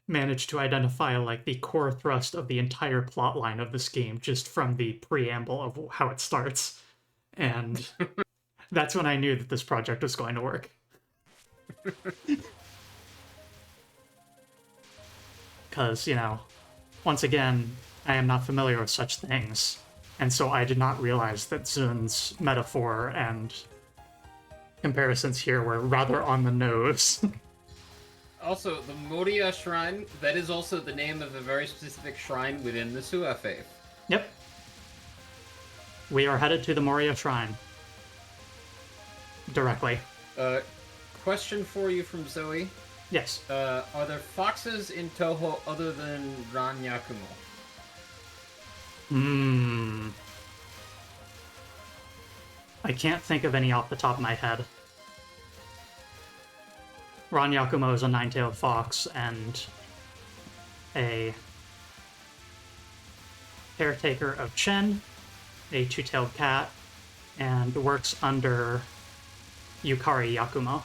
[SPEAKER 1] managed to identify like the core thrust of the entire plot line of this game just from the preamble of how it starts. And that's when I knew that this project was going to work. Because, once again, I am not familiar with such things, and so I did not realize that Zun's metaphor and comparisons here were rather on the nose.
[SPEAKER 2] Also, the Moria Shrine, that is also the name of a very specific shrine within the Sua faith.
[SPEAKER 1] Yep. We are headed to the Moria Shrine. Directly.
[SPEAKER 2] Question for you from Zoe.
[SPEAKER 1] Yes.
[SPEAKER 2] Are there foxes in Touhou other than Ranyakumo?
[SPEAKER 1] I can't think of any off the top of my head. Ranyakumo is a nine-tailed fox and a caretaker of Chen, a two-tailed cat, and works under Yukari Yakumo.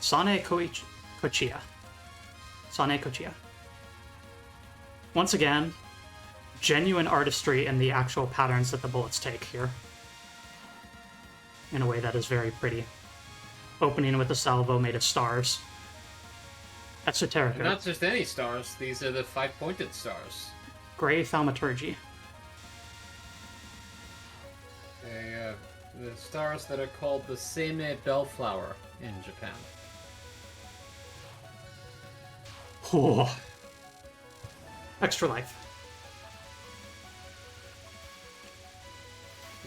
[SPEAKER 1] Sane Kochiya. Sane Kochiya. Once again, genuine artistry in the actual patterns that the bullets take here. In a way that is very pretty. Opening with a salvo made of stars. Esoterica.
[SPEAKER 2] And not just any stars, these are the five-pointed stars.
[SPEAKER 1] Gray thaumaturgy.
[SPEAKER 2] The stars that are called the Seimei Bellflower in Japan.
[SPEAKER 1] Oh. Extra life.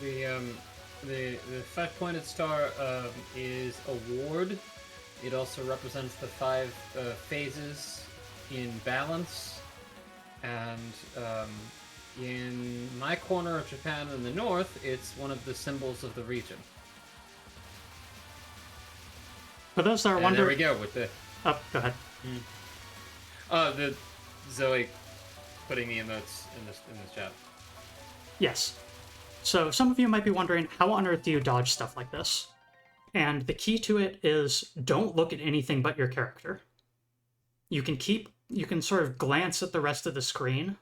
[SPEAKER 2] The five-pointed star is a ward. It also represents the five phases in balance, and in my corner of Japan in the north, it's one of the symbols of the region.
[SPEAKER 1] For those that are
[SPEAKER 2] And
[SPEAKER 1] wondering,
[SPEAKER 2] there we go with the
[SPEAKER 1] go ahead.
[SPEAKER 2] the Zoe putting the emotes in this chat.
[SPEAKER 1] Yes. So some of you might be wondering, how on earth do you dodge stuff like this? And the key to it is don't look at anything but your character. You can sort of glance at the rest of the screen,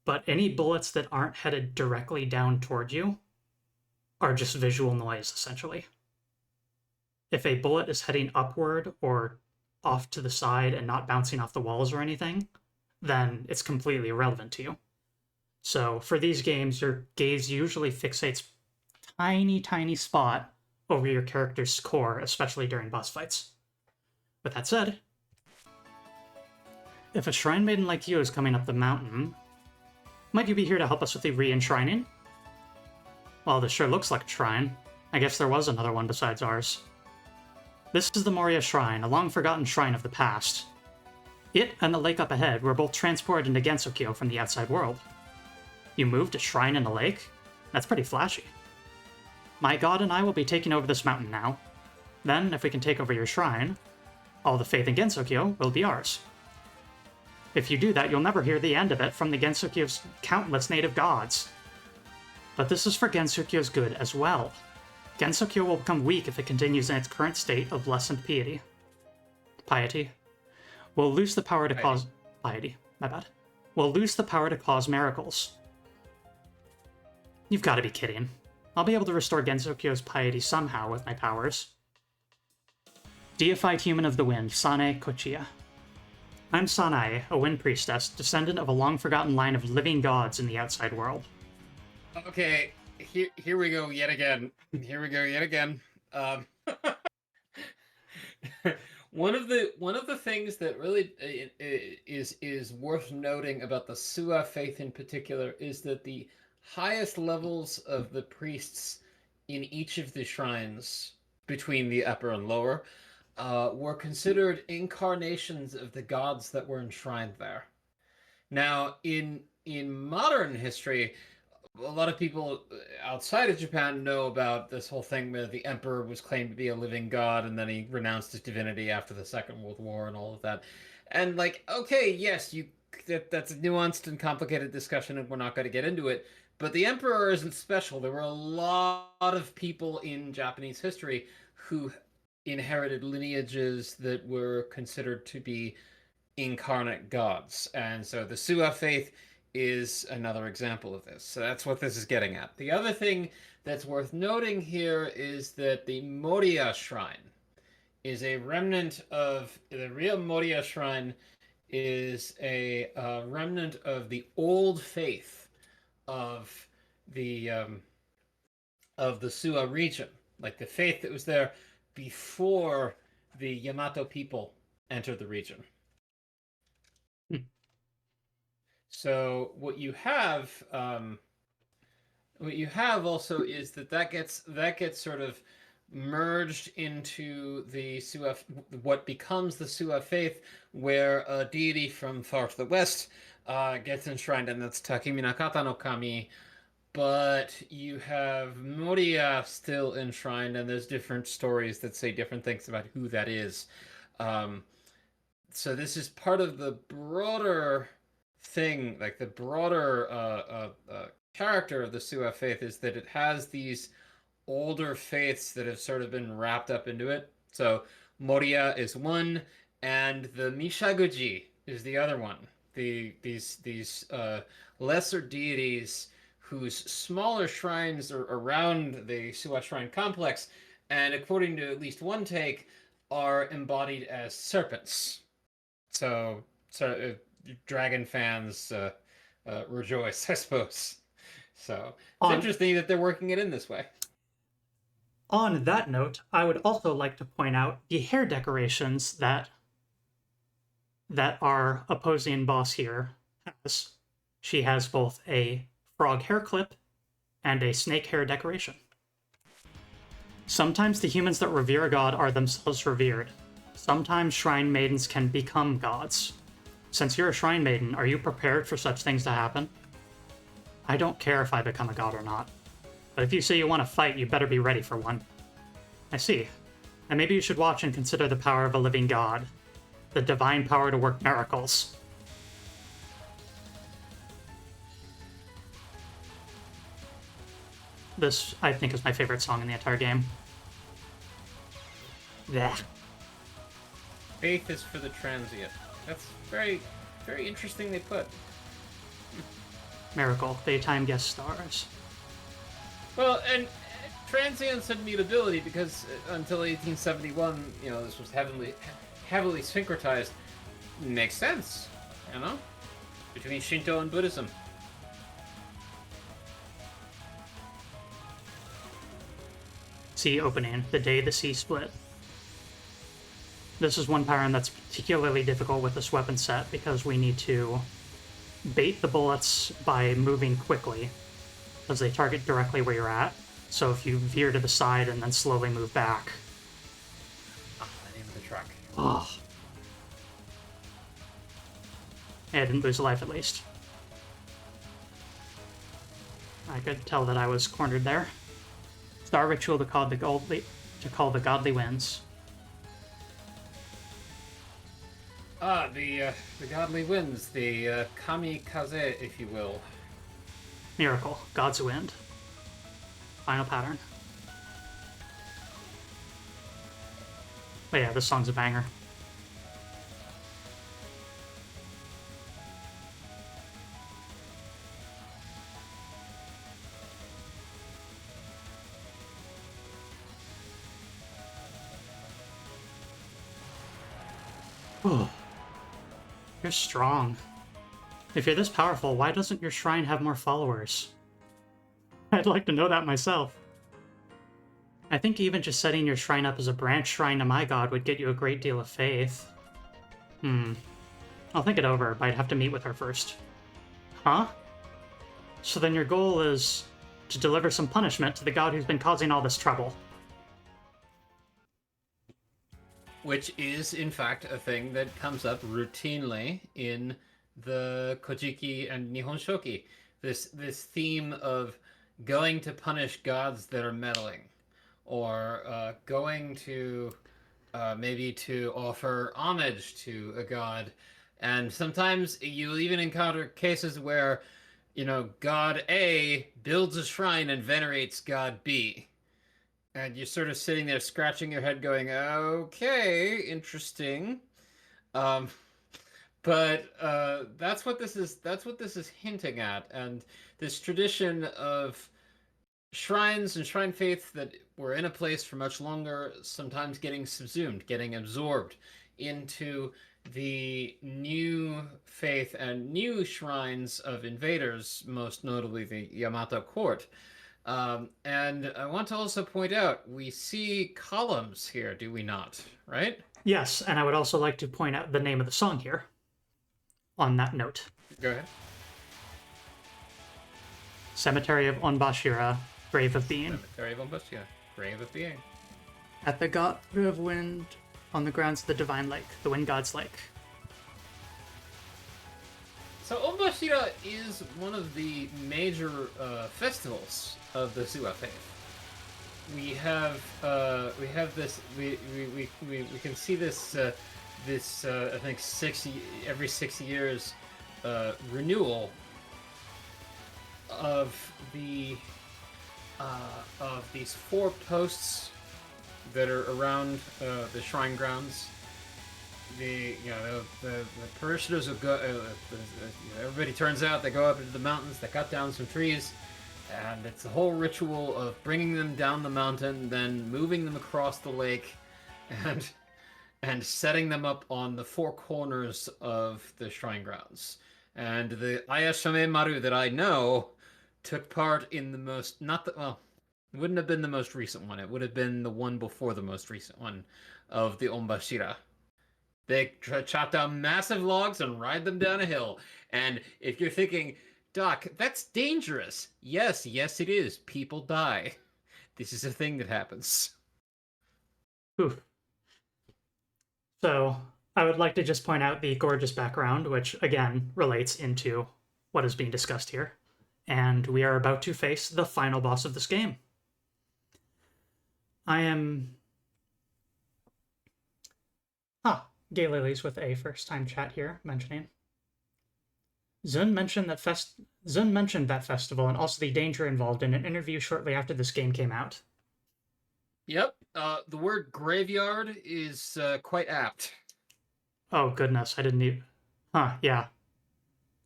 [SPEAKER 1] but any bullets that aren't headed directly down toward you are just visual noise, essentially. If a bullet is heading upward or off to the side and not bouncing off the walls or anything, then it's completely irrelevant to you. So for these games, your gaze usually fixates a tiny, tiny spot over your character's core, especially during boss fights. With that said, if a shrine maiden like you is coming up the mountain, might you be here to help us with the re-enshrining? Well, this sure looks like a shrine. I guess there was another one besides ours. This is the Moria Shrine, a long-forgotten shrine of the past. It and the lake up ahead were both transported into Gensokyo from the outside world. You moved a shrine in a lake? That's pretty flashy. My god and I will be taking over this mountain now. Then, if we can take over your shrine, all the faith in Gensokyo will be ours. If you do that, you'll never hear the end of it from the Gensokyo's countless native gods. But this is for Gensokyo's good as well. Gensokyo will become weak if it continues in its current state of lessened piety. Piety. We'll lose the power to cause... Piety. My bad. We'll lose the power to cause miracles. You've got to be kidding. I'll be able to restore Gensokyo's piety somehow with my powers. Deified human of the wind, Sane Kochiya. I'm Sanae, a wind priestess, descendant of a long-forgotten line of living gods in the outside world.
[SPEAKER 2] Okay, here we go yet again. Here we go yet again. One of the things that really is worth noting about the Sua faith in particular is that the highest levels of the priests in each of the shrines between the upper and lower were considered incarnations of the gods that were enshrined there. Now, in modern history, a lot of people outside of Japan know about this whole thing where the emperor was claimed to be a living god, and then he renounced his divinity after the Second World War and all of that. And like, okay, yes, that's a nuanced and complicated discussion, and we're not going to get into it. But the emperor isn't special. There were a lot of people in Japanese history who inherited lineages that were considered to be incarnate gods. And so the Suwa faith is another example of this. So that's what this is getting at. The other thing that's worth noting here is that the Moriya Shrine is a remnant of the real Moriya Shrine is a remnant of the old faith of the Suwa region, like the faith that was there before the Yamato people entered the region. So what you have also is that gets sort of merged into the Suwa, what becomes the Suwa faith, where a deity from far to the west gets enshrined, and that's Takiminakata no Kami. But you have Moriya still enshrined, and there's different stories that say different things about who that is. So this is part of the broader thing, like the broader character of the Suwa faith is that it has these older faiths that have sort of been wrapped up into it. So Moriya is one, and the Mishaguji is the other one. These lesser deities whose smaller shrines are around the Suwa shrine complex, and according to at least one take, are embodied as serpents. So dragon fans rejoice, I suppose. So it's interesting that they're working it in this way.
[SPEAKER 1] On that note, I would also like to point out the hair decorations that our opposing boss here has. She has both a frog hair clip and a snake hair decoration. Sometimes the humans that revere a god are themselves revered. Sometimes shrine maidens can become gods. Since you're a shrine maiden, are you prepared for such things to happen? I don't care if I become a god or not. But if you say you want to fight, you better be ready for one. I see. And maybe you should watch and consider the power of a living god. The divine power to work miracles. This, I think, is my favorite song in the entire game. Yeah.
[SPEAKER 2] Faith is for the transient. That's very, very interestingly put.
[SPEAKER 1] Miracle, daytime guest stars.
[SPEAKER 2] Well, and transience and mutability, because until 1871, this was heavily syncretized. Makes sense, between Shinto and Buddhism.
[SPEAKER 1] Sea opening, the day the sea split. This is one pattern that's particularly difficult with this weapon set because we need to bait the bullets by moving quickly, because they target directly where you're at. So if you veer to the side and then slowly move back.
[SPEAKER 2] The name of the truck.
[SPEAKER 1] Oh. I didn't lose a life at least. I could tell that I was cornered there. Star ritual to call the godly winds.
[SPEAKER 2] The godly winds, the kamikaze, if you will.
[SPEAKER 1] Miracle, God's wind. Final pattern. But yeah, this song's a banger. Oh. You're strong. If you're this powerful, why doesn't your shrine have more followers? I'd like to know that myself. I think even just setting your shrine up as a branch shrine to my god would get you a great deal of faith. I'll think it over, but I'd have to meet with her first. Huh? So then your goal is to deliver some punishment to the god who's been causing all this trouble.
[SPEAKER 2] Which is, in fact, a thing that comes up routinely in the Kojiki and Nihon Shoki. this theme of going to punish gods that are meddling, or going to maybe to offer homage to a god. And sometimes you'll even encounter cases where, God A builds a shrine and venerates God B. And you're sort of sitting there scratching your head going, okay, interesting. Um, but that's what this is hinting at. And this tradition of shrines and shrine faiths that were in a place for much longer, sometimes getting subsumed, getting absorbed into the new faith and new shrines of invaders, most notably the Yamato court. And I want to also point out, we see columns here, do we not? Right?
[SPEAKER 1] Yes, and I would also like to point out the name of the song here on that note.
[SPEAKER 2] Go ahead.
[SPEAKER 1] Cemetery of Onbashira, Grave of Being.
[SPEAKER 2] Cemetery of Onbashira, Grave of Being.
[SPEAKER 1] At the God of Wind, on the grounds of the Divine Lake, the Wind God's Lake.
[SPEAKER 2] So Onbashira is one of the major festivals of the Suwa faith. We have this. We can see this. I think every 6 years renewal of these 4 posts that are around the shrine grounds. The parishioners will go. Everybody turns out. They go up into the mountains. They cut down some trees, and it's a whole ritual of bringing them down the mountain, then moving them across the lake, and setting them up on the 4 corners of the shrine grounds. And the Ayashame Maru that I know took part in the most, it wouldn't have been the most recent one. It would have been the one before the most recent one of the Onbashira. They chop down massive logs and ride them down a hill. And if you're thinking, Doc, that's dangerous. Yes, it is. People die. This is a thing that happens.
[SPEAKER 1] Oof. So, I would like to just point out the gorgeous background, which, again, relates into what is being discussed here. And we are about to face the final boss of this game. I am... Gay Lilies with a first-time chat here, mentioning. Zun mentioned that festival and also the danger involved in an interview shortly after this game came out.
[SPEAKER 2] Yep, the word graveyard is quite apt.
[SPEAKER 1] Oh, goodness, I didn't even... yeah.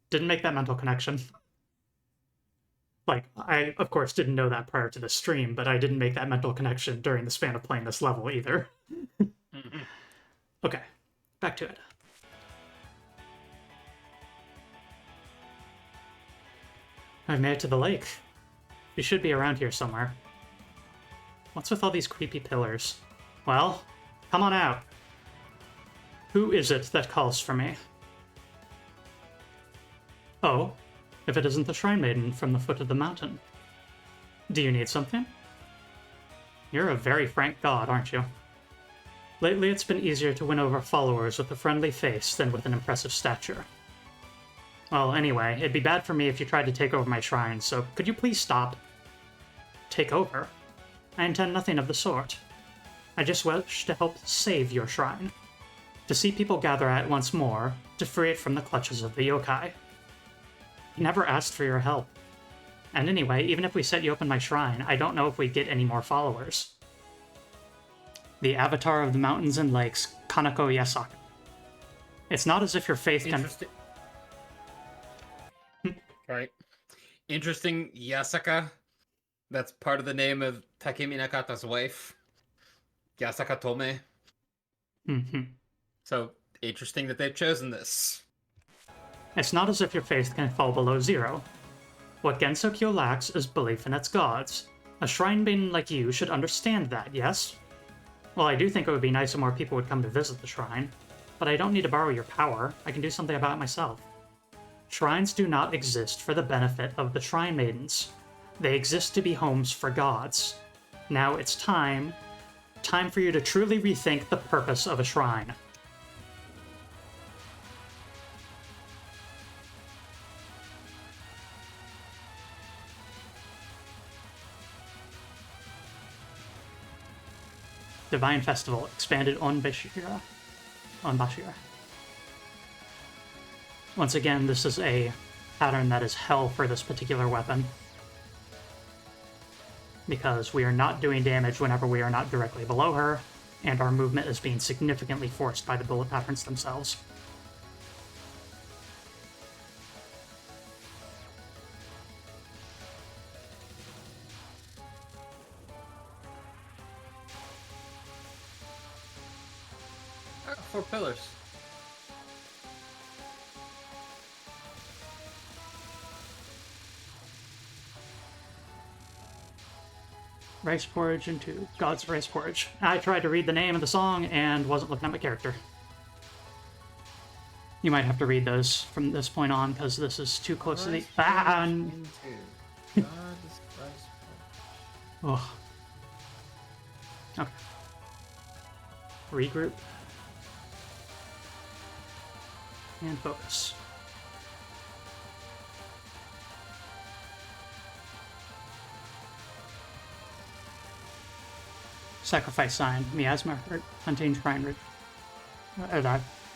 [SPEAKER 1] Didn't make that mental connection. Like, I, of course, didn't know that prior to the stream, but I didn't make that mental connection during the span of playing this level either.
[SPEAKER 2] Mm-hmm.
[SPEAKER 1] Okay, back to it. I've made it to the lake. You should be around here somewhere. What's with all these creepy pillars? Well, come on out. Who is it that calls for me? Oh, if it isn't the Shrine Maiden from the foot of the mountain. Do you need something? You're a very frank god, aren't you? Lately it's been easier to win over followers with a friendly face than with an impressive stature. Well, anyway, it'd be bad for me if you tried to take over my shrine, so could you please stop? Take over? I intend nothing of the sort. I just wish to help save your shrine. To see people gather at it once more, to free it from the clutches of the yokai. I never asked for your help. And anyway, even if we set you up in my shrine, I don't know if we'd get any more followers. The Avatar of the Mountains and Lakes, Kanako Yasaka. It's not as if your faith can...
[SPEAKER 2] Right. Interesting, Yasaka. That's part of the name of Takemi Nakata's wife. Yasaka Tome.
[SPEAKER 1] Mm-hmm.
[SPEAKER 2] So, interesting that they've chosen this.
[SPEAKER 1] It's not as if your faith can fall below 0. What Gensokyo lacks is belief in its gods. A shrine maiden like you should understand that, yes? Well, I do think it would be nice if more people would come to visit the shrine, but I don't need to borrow your power. I can do something about it myself. Shrines do not exist for the benefit of the Shrine Maidens. They exist to be homes for gods. Now it's time for you to truly rethink the purpose of a shrine. Divine Festival, expanded on Bashira. On Bashira. Once again, this is a pattern that is hell for this particular weapon, because we are not doing damage whenever we are not directly below her, and our movement is being significantly forced by the bullet patterns themselves.
[SPEAKER 2] Ah, 4 pillars.
[SPEAKER 1] Rice porridge into God's rice porridge. I tried to read the name of the song and wasn't looking at my character. You might have to read those from this point on, because this is too close to the... Oh. Okay. Regroup. And focus. Sacrifice sign, miasma, hunting shrine root.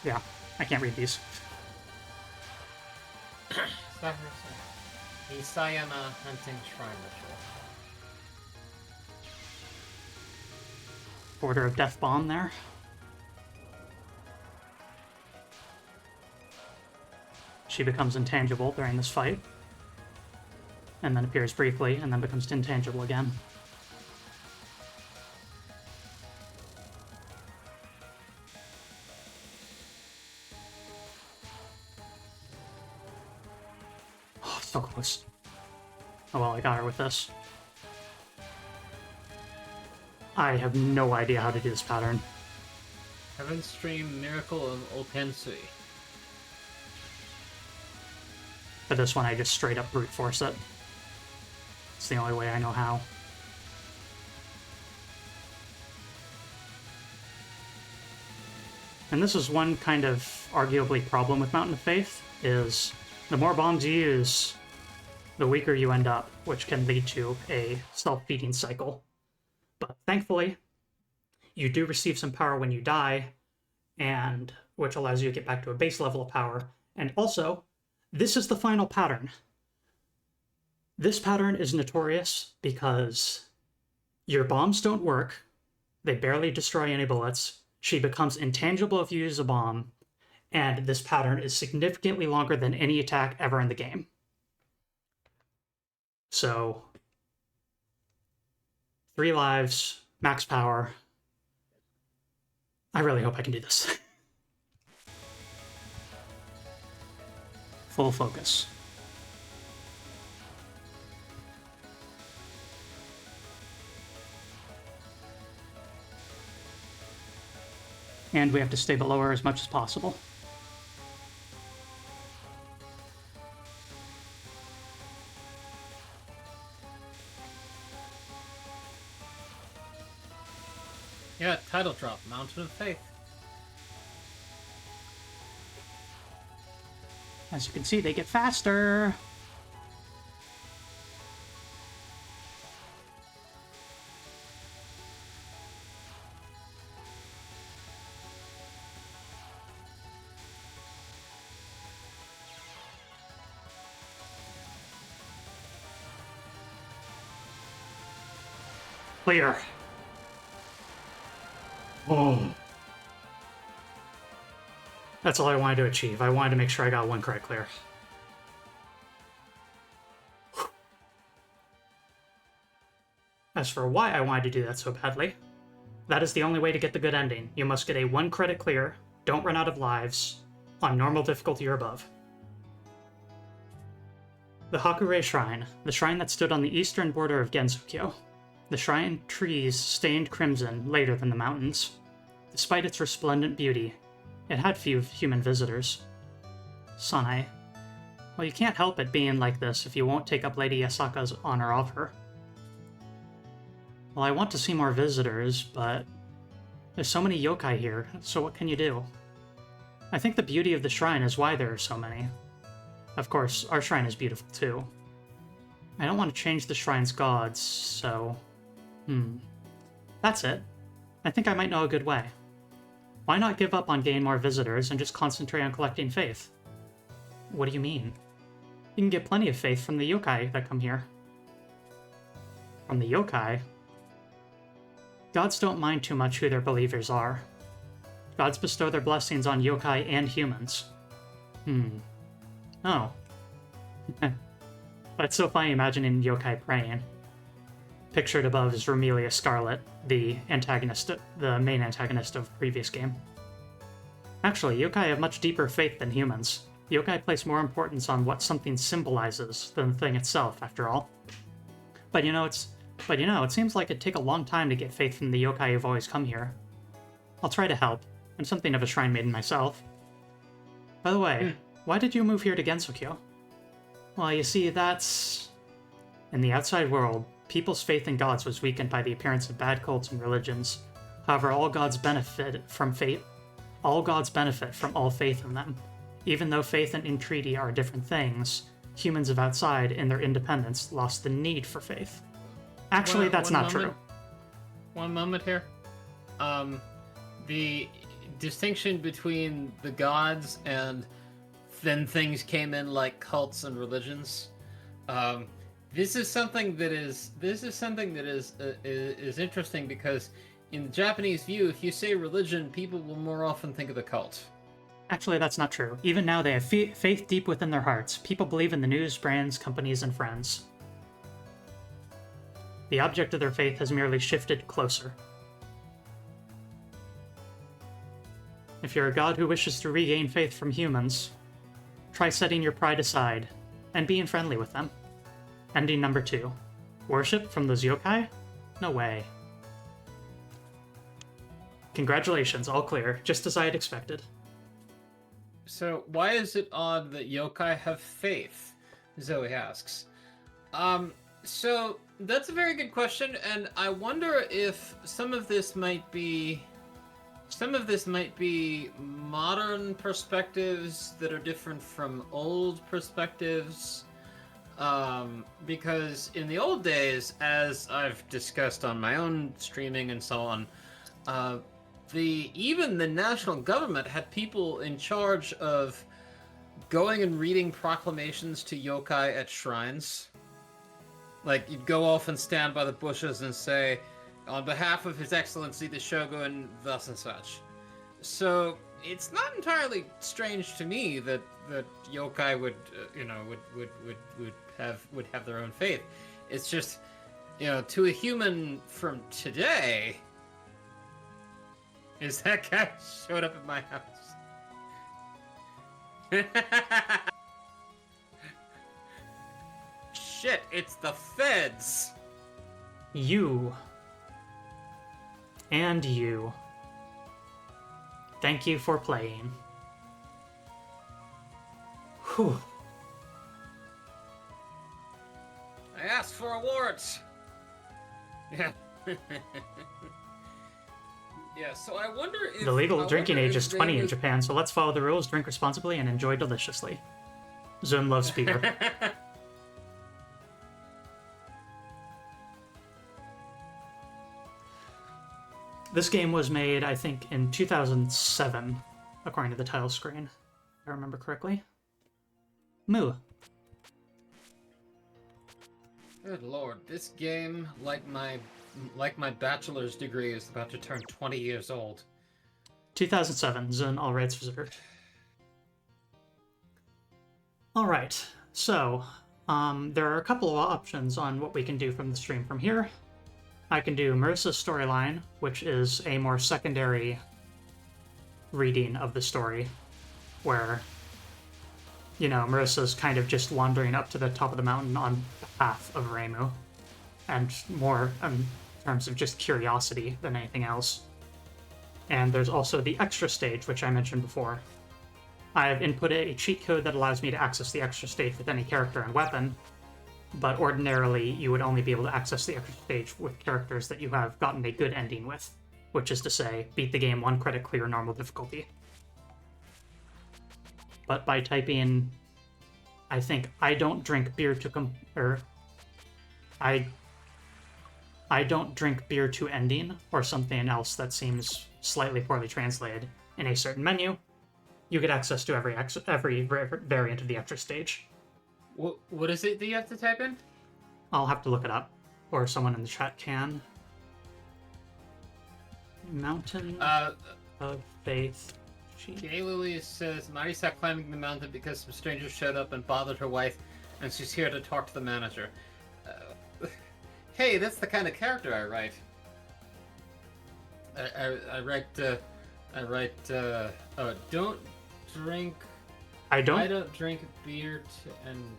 [SPEAKER 1] Yeah, I can't read these.
[SPEAKER 2] The Sayana hunting shrine ritual.
[SPEAKER 1] Border of Death Bomb there. She becomes intangible during this fight, and then appears briefly, and then becomes intangible again. Oh, so close. Oh well, I got her with this. I have no idea how to do this pattern.
[SPEAKER 2] Heaven Stream Miracle of Okensui.
[SPEAKER 1] For this one, I just straight up brute force it. It's the only way I know how. And this is one kind of arguably problem with Mountain of Faith, is the more bombs you use, the weaker you end up, which can lead to a self-feeding cycle. But thankfully, you do receive some power when you die, and which allows you to get back to a base level of power. And also, this is the final pattern. This pattern is notorious because your bombs don't work, they barely destroy any bullets, she becomes intangible if you use a bomb, and this pattern is significantly longer than any attack ever in the game. So, 3 lives, max power. I really hope I can do this. Full focus. And we have to stay below her as much as possible.
[SPEAKER 2] Yeah, title drop, Mountain of Faith.
[SPEAKER 1] As you can see, they get faster. Clear. Oh. That's all I wanted to achieve. I wanted to make sure I got one crit clear. As for why I wanted to do that so badly, that is the only way to get the good ending. You must get a 1 credit clear, don't run out of lives, on normal difficulty or above. The Hakurei Shrine, the shrine that stood on the eastern border of Gensokyo. The shrine trees stained crimson later than the mountains. Despite its resplendent beauty, it had few human visitors. Sanae. Well, you can't help it being like this if you won't take up Lady Yasaka's honor of her. Well, I want to see more visitors, but there's so many yokai here, so what can you do? I think the beauty of the shrine is why there are so many. Of course, our shrine is beautiful too. I don't want to change the shrine's gods, so... That's it. I think I might know a good way. Why not give up on getting more visitors and just concentrate on collecting faith? What do you mean? You can get plenty of faith from the yokai that come here. From the yokai? Gods don't mind too much who their believers are. Gods bestow their blessings on yokai and humans. Oh. But it's so funny imagining yokai praying. Pictured above is Romelia Scarlet, the main antagonist of the previous game. Actually, yokai have much deeper faith than humans. Yokai place more importance on what something symbolizes than the thing itself, after all. But it seems like it'd take a long time to get faith from the yokai who've always come here. I'll try to help. I'm something of a shrine maiden myself. By the way, why did you move here to Gensokyo? Well, you see, that's... In the outside world, people's faith in gods was weakened by the appearance of bad cults and religions. However, all gods benefit from all faith in them. Even though faith and entreaty are different things, humans of outside, in their independence, lost the need for faith. Actually, that's not true.
[SPEAKER 2] One moment here. The distinction between the gods and then things came in like cults and religions. This is something that is interesting because in the Japanese view, if you say religion, people will more often think of the cult.
[SPEAKER 1] Actually, that's not true. Even now, they have faith deep within their hearts. People believe in the news, brands, companies, and friends. The object of their faith has merely shifted closer. If you're a god who wishes to regain faith from humans, try setting your pride aside and being friendly with them. Ending number 2. Worship from those yokai? No way. Congratulations, all clear, just as I had expected.
[SPEAKER 2] So why is it odd that yokai have faith? Zoe asks. So that's a very good question, and I wonder if some of this might be modern perspectives that are different from old perspectives. Because in the old days, as I've discussed on my own streaming and so on, even the national government had people in charge of going and reading proclamations to yokai at shrines. Like, you'd go off and stand by the bushes and say, on behalf of His Excellency the Shogun, thus and such. So it's not entirely strange to me that yokai would have their own faith. It's just, to a human from today, is that guy showed up at my house? Shit, it's the feds.
[SPEAKER 1] You. And you. Thank you for playing. Whew.
[SPEAKER 2] I asked for awards. Yeah. Yeah, so I wonder if...
[SPEAKER 1] The legal drinking age is 20 in Japan, so let's follow the rules, drink responsibly, and enjoy deliciously. Zun loves beer. This game was made, I think, in 2007, according to the title screen, if I remember correctly. Moo.
[SPEAKER 2] Good lord, this game, like my bachelor's degree, is about to turn 20 years old.
[SPEAKER 1] 2007, Zun, all rights reserved. Alright, so, there are a couple of options on what we can do from the stream from here. I can do Marissa's storyline, which is a more secondary reading of the story, where, Marissa's kind of just wandering up to the top of the mountain on behalf of Reimu, and more in terms of just curiosity than anything else. And there's also the extra stage, which I mentioned before. I have inputted a cheat code that allows me to access the extra stage with any character and weapon, but ordinarily you would only be able to access the extra stage with characters that you have gotten a good ending with, which is to say, beat the game 1 credit clear normal difficulty. But by typing, I think, I don't drink beer to I don't drink beer to ending, or something else that seems slightly poorly translated, in a certain menu, you get access to every variant of the extra stage.
[SPEAKER 2] What is it that you have to type in?
[SPEAKER 1] I'll have to look it up, or someone in the chat can. Mountain of Faith.
[SPEAKER 2] Gay Lily says Mari stopped climbing the mountain because some strangers showed up and bothered her wife, and she's here to talk to the manager. Hey, that's the kind of character I write. I write. Don't drink. I don't drink beer to end.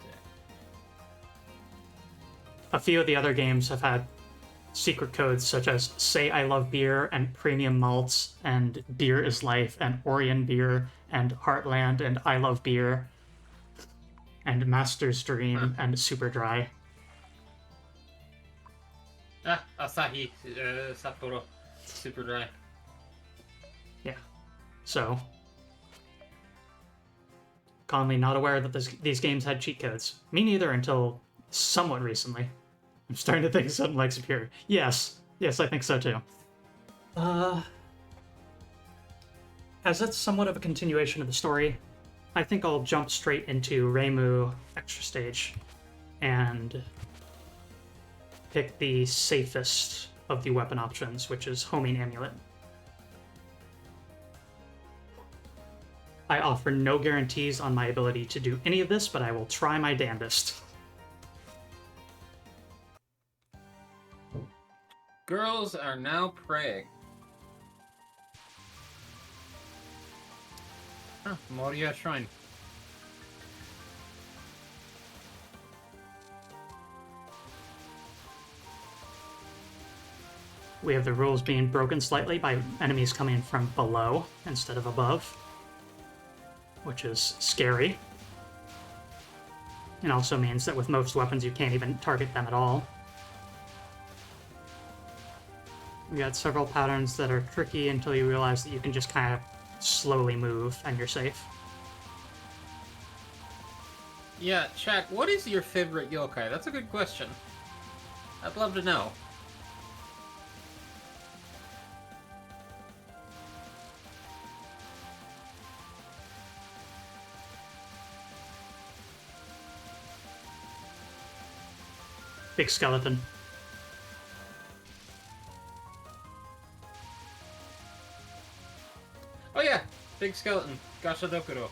[SPEAKER 1] A few of the other games have had secret codes such as Say I Love Beer and Premium Malts and Beer is Life and Orion Beer and Heartland and I Love Beer and Master's Dream and Super Dry.
[SPEAKER 2] Asahi, Sapporo, Super Dry.
[SPEAKER 1] Yeah. So, commonly not aware that these games had cheat codes. Me neither until somewhat recently. I'm starting to think something like Superior. Yes, I think so too. As it's somewhat of a continuation of the story, I think I'll jump straight into Reimu Extra Stage and pick the safest of the weapon options, which is Homing Amulet. I offer no guarantees on my ability to do any of this, but I will try my damnedest.
[SPEAKER 2] Girls are now praying. Moria Shrine.
[SPEAKER 1] We have the rules being broken slightly by enemies coming from below instead of above, which is scary. It also means that with most weapons you can't even target them at all. We got several patterns that are tricky until you realize that you can just kind of slowly move and you're safe.
[SPEAKER 2] Yeah, chat, what is your favorite yokai? That's a good question. I'd love to know.
[SPEAKER 1] Big skeleton.
[SPEAKER 2] Oh yeah, big skeleton. Gashadokuro.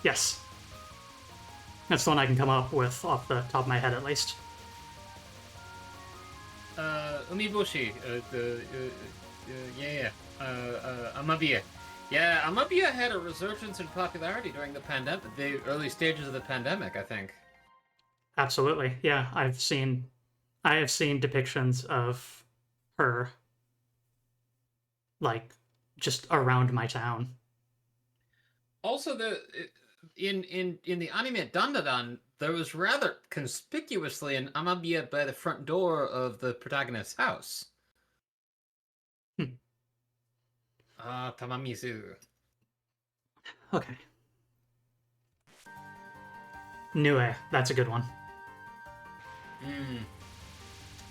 [SPEAKER 1] Yes. That's the one I can come up with off the top of my head at least.
[SPEAKER 2] Umiboshi. Amabiya. Yeah, Amabiya had a resurgence in popularity during the pandemic, the early stages of the pandemic, I think.
[SPEAKER 1] Absolutely. Yeah, I have seen depictions of her like just around my town.
[SPEAKER 2] Also, in the anime Dandadan, there was rather conspicuously an Amabiya by the front door of the protagonist's house. Tamamizu.
[SPEAKER 1] Okay. Nue, that's a good one.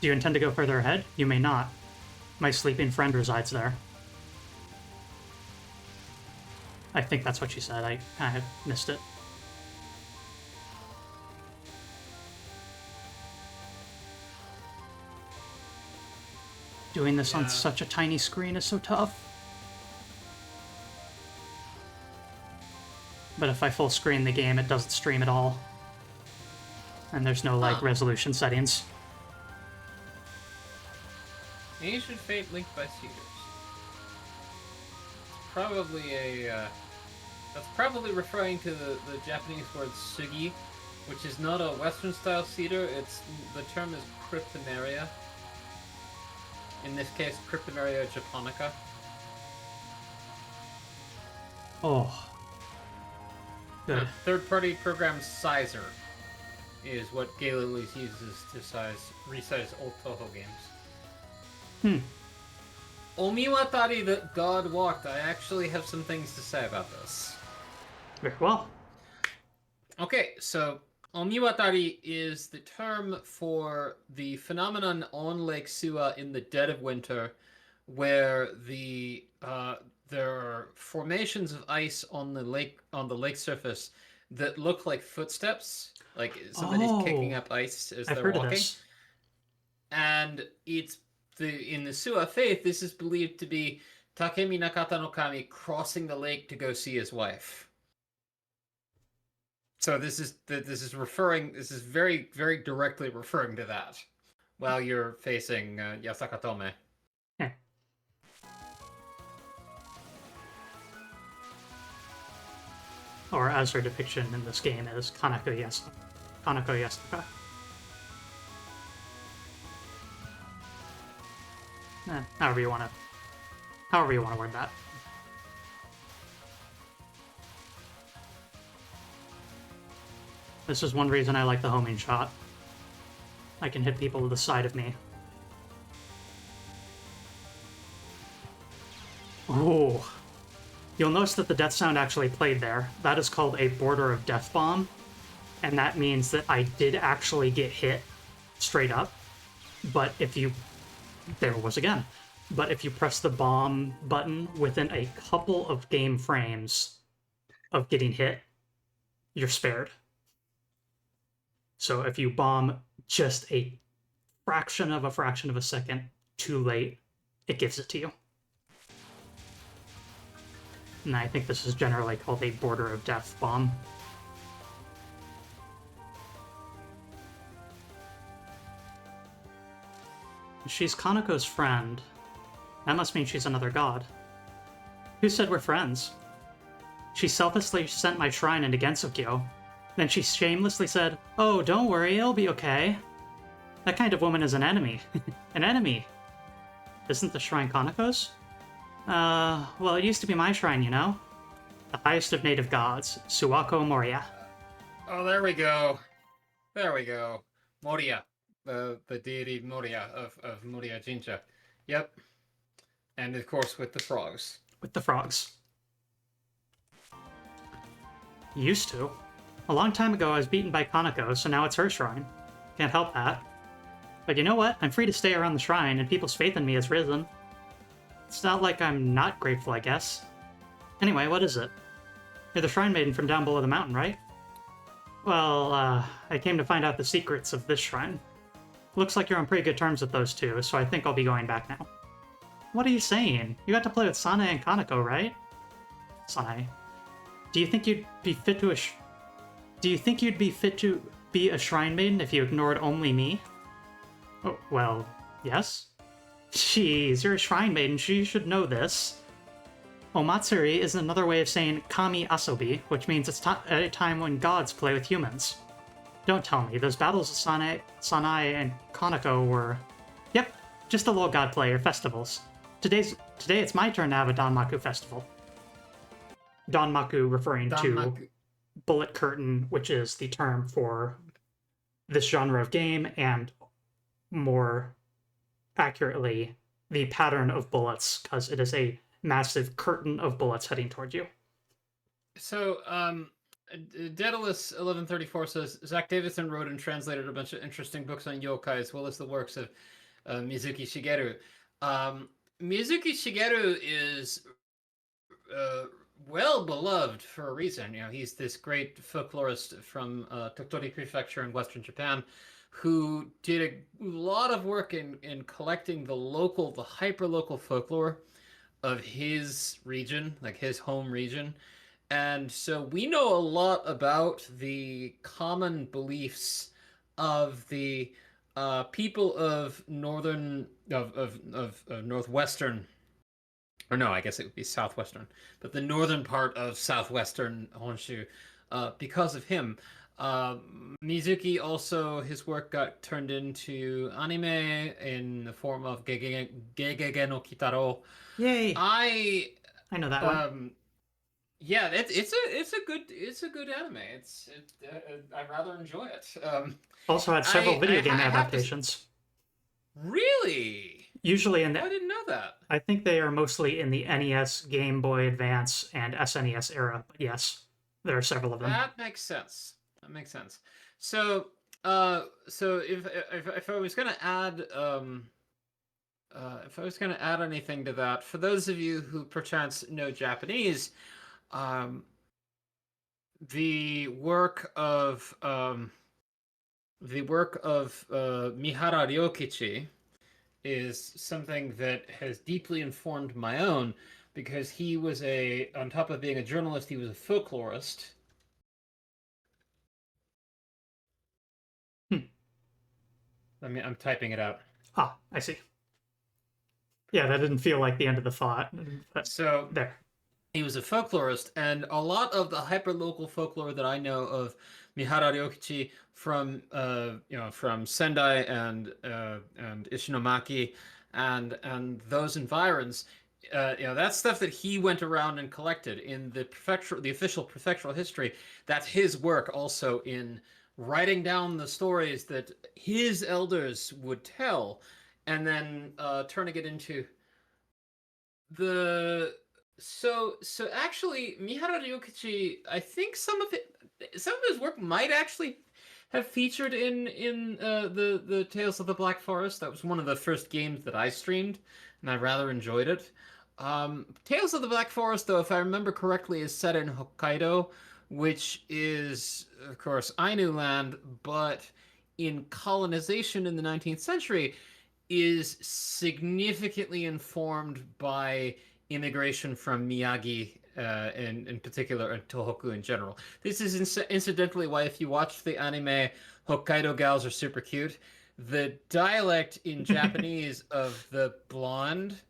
[SPEAKER 1] Do you intend to go further ahead? You may not. My sleeping friend resides there. I think that's what she said. I kind of missed it. Doing this on such a tiny screen is so tough. But if I full screen the game, it doesn't stream at all. And there's no, like, resolution settings.
[SPEAKER 2] Ancient Fate linked by Cedars. It's probably a, that's probably referring to the Japanese word sugi, which is not a Western-style cedar. The term is Cryptomeria. In this case, Cryptomeria japonica.
[SPEAKER 1] Oh. Good.
[SPEAKER 2] Third-party program Sizer is what Gay Lilies uses to resize old Touhou games. Omiwatari, that God walked. I actually have some things to say about this.
[SPEAKER 1] Very well.
[SPEAKER 2] Okay, so Omiwatari is the term for the phenomenon on Lake Suwa in the dead of winter, where there are formations of ice on the lake surface that look like footsteps, like somebody's kicking
[SPEAKER 1] Oh,
[SPEAKER 2] up ice as
[SPEAKER 1] I've
[SPEAKER 2] they're
[SPEAKER 1] heard of
[SPEAKER 2] walking.
[SPEAKER 1] this.
[SPEAKER 2] And in the Suwa faith, this is believed to be Takemi Nakata no Kami crossing the lake to go see his wife. So this is very, very directly referring to that while you're facing Yasakatome.
[SPEAKER 1] Yeah. Or as her depiction in this game is Kanako Yasuka. However you want to word that. This is one reason I like the homing shot. I can hit people to the side of me. Ooh. You'll notice that the death sound actually played there. That is called a border of death bomb. And that means that I did actually get hit straight up. But if you... There it was again. But if you press the bomb button within a couple of game frames of getting hit, you're spared. So if you bomb just a fraction of a second too late, it gives it to you. And I think this is generally called a border of death bomb. She's Kaneko's friend. That must mean she's another god. Who said we're friends? She selflessly sent my shrine into Gensokyo. Then she shamelessly said, "Oh, don't worry, it'll be okay." That kind of woman is an enemy. An enemy. Isn't the shrine Kaneko's? Well, it used to be my shrine, you know? The highest of native gods, Suwako Moria.
[SPEAKER 2] Oh, there we go. There we go. Moria. The deity Moria of Moria Jinja. Yep. And of course with the frogs.
[SPEAKER 1] With the frogs. Used to. A long time ago I was beaten by Kaneko, so now it's her shrine. Can't help that. But you know what? I'm free to stay around the shrine, and people's faith in me has risen. It's not like I'm not grateful, I guess. Anyway, what is it? You're the shrine maiden from down below the mountain, right? Well, I came to find out the secrets of this shrine. Looks like you're on pretty good terms with those two, so I think I'll be going back now. What are you saying? You got to play with Sanae and Kaneko, right? Sanae. Do you think you'd be fit to be a shrine maiden if you ignored only me? Oh, well, yes. Jeez, you're a shrine maiden, so you should know this. Omatsuri is another way of saying Kami Asobi, which means it's a time when gods play with humans. Don't tell me, those battles of Sanae and Kaneko were... Yep, just a little god play or festivals. Today it's my turn to have a Danmaku festival. Danmaku referring to bullet curtain, which is the term for this genre of game, and more accurately, the pattern of bullets, because it is a massive curtain of bullets heading toward you.
[SPEAKER 2] So, Daedalus 1134 says Zach Davidson wrote and translated a bunch of interesting books on yokai, as well as the works of Mizuki Shigeru. Mizuki Shigeru is well beloved for a reason. You know, he's this great folklorist from Tottori Prefecture in Western Japan, who did a lot of work in collecting the hyper-local folklore of his region, like his home region. And so we know a lot about the common beliefs of the people of northwestern, or no, I guess it would be southwestern, but the northern part of southwestern Honshu, because of him. Mizuki also, his work got turned into anime in the form of Gegege no Kitaro.
[SPEAKER 1] Yay!
[SPEAKER 2] I
[SPEAKER 1] know that one.
[SPEAKER 2] Yeah, it's a good anime. I rather enjoy it.
[SPEAKER 1] Also had several video game adaptations.
[SPEAKER 2] Really?
[SPEAKER 1] Usually in the...
[SPEAKER 2] I didn't know that.
[SPEAKER 1] I think they are mostly in the NES, Game Boy Advance, and SNES era, but yes, there are several of them.
[SPEAKER 2] That makes sense. So if I was gonna add if I was gonna add anything to that, for those of you who perchance know Japanese, um, the work of Mihara Ryokichi is something that has deeply informed my own, because he was on top of being a journalist, he was a folklorist.
[SPEAKER 1] Hmm.
[SPEAKER 2] I'm typing it out.
[SPEAKER 1] Ah, I see. Yeah, that didn't feel like the end of the thought. But
[SPEAKER 2] So
[SPEAKER 1] there.
[SPEAKER 2] he was a folklorist, and a lot of the hyperlocal folklore that I know of Mihara Ryokichi from from Sendai and Ishinomaki and those environs, that's stuff that he went around and collected in the official prefectural history. That's his work also in writing down the stories that his elders would tell, and then turning it into the so actually Mihara Ryokichi, I think some of his work might actually have featured in the Tales of the Black Forest. That was one of the first games that I streamed, and I rather enjoyed it. Tales of the Black Forest, though, if I remember correctly, is set in Hokkaido, which is, of course, Ainu land, but in colonization in the 19th century is significantly informed by immigration from Miyagi, in particular, and Tohoku in general. This is incidentally why, if you watch the anime Hokkaido Gals Are Super Cute, the dialect in Japanese of the blonde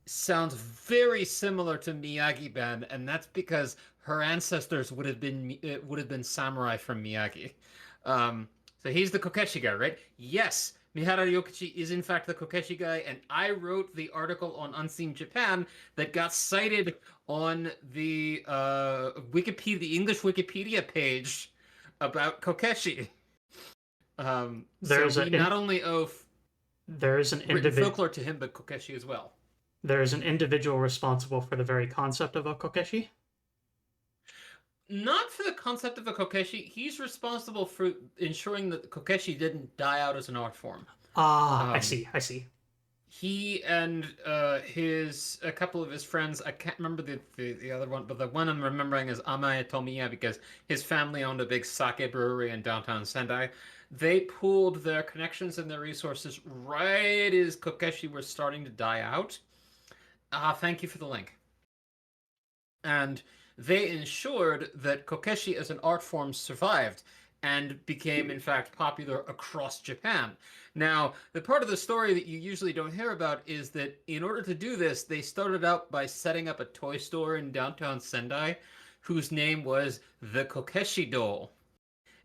[SPEAKER 2] sounds very similar to Miyagi-Ben, and that's because her ancestors would have been samurai from Miyagi. So he's the Kokeshi guy, right? Yes, Mihara Ryokichi is in fact the Kokeshi guy, and I wrote the article on Unseen Japan that got cited on the the English Wikipedia page about Kokeshi. So
[SPEAKER 1] There's
[SPEAKER 2] we not only owe
[SPEAKER 1] there's an
[SPEAKER 2] written
[SPEAKER 1] individual
[SPEAKER 2] folklore to him, but Kokeshi as well.
[SPEAKER 1] there's an individual responsible for the very concept of a kokeshi.
[SPEAKER 2] Not for the concept of a Kokeshi. He's responsible for ensuring that the Kokeshi didn't die out as an art form.
[SPEAKER 1] Ah, I
[SPEAKER 2] Um,
[SPEAKER 1] see. I see.
[SPEAKER 2] he and a couple of his friends, I can't remember the other one, but the one I'm remembering is Amaya Tomiya, because his family owned a big sake brewery in downtown Sendai. They pooled their connections and their resources right as Kokeshi were starting to die out. Thank you for the link. And they ensured that Kokeshi as an art form survived and became, in fact, popular across Japan. Now, the part of the story that you usually don't hear about is that in order to do this, they started out by setting up a toy store in downtown Sendai, whose name was the Kokeshi Doll.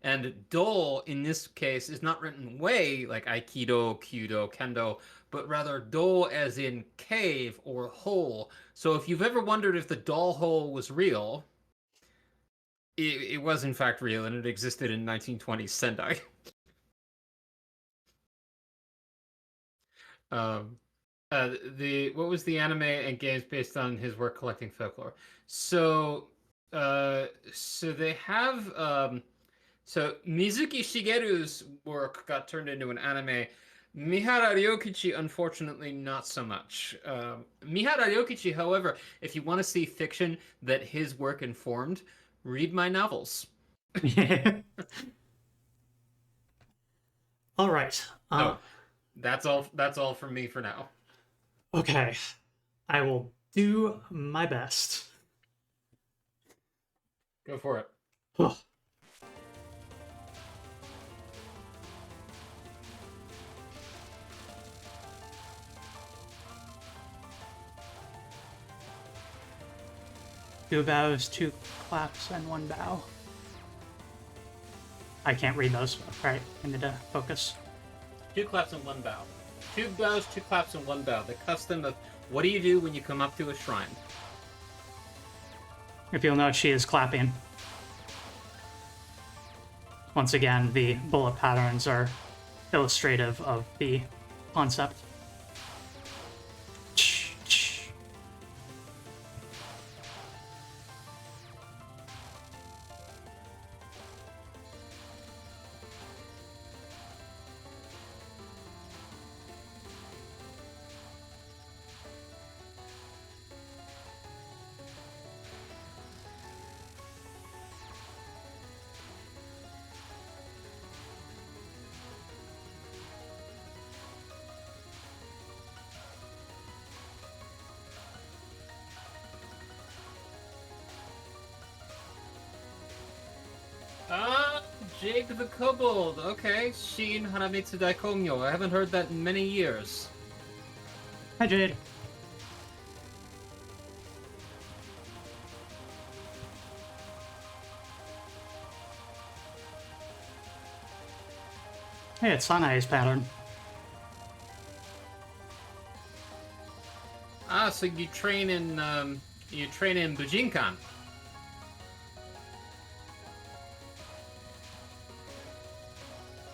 [SPEAKER 2] And do in this case is not written way like Aikido, Kyudo, Kendo, but rather do as in cave or hole. So if you've ever wondered if the doll hole was real, it was in fact real, and it existed in 1920s Sendai. um, what was the anime and games based on his work collecting folklore? So so they have so Mizuki Shigeru's work got turned into an anime. Mihara Ryokichi, unfortunately, not so much. Mihara Ryokichi, however, if you want to see fiction that his work informed, read my novels.
[SPEAKER 1] All right.
[SPEAKER 2] Oh, that's all. That's all from me for now.
[SPEAKER 1] Okay. I will do my best.
[SPEAKER 2] Go for it.
[SPEAKER 1] Oh. Two bows, two claps, and one bow. I can't read those. Right, I need to focus.
[SPEAKER 2] 2 claps and 1 bow. 2 bows, 2 claps, and 1 bow. The custom of what do you do when you come up to a shrine?
[SPEAKER 1] If you'll note, she is clapping. Once again, the bullet patterns are illustrative of the concept.
[SPEAKER 2] Jake the Kobold. Okay, Shin Haramitsu Daikomyo. I haven't heard that in many years.
[SPEAKER 1] Hi, Jade. Hey, it's Sanae's pattern.
[SPEAKER 2] Ah, so you train in Bujinkan.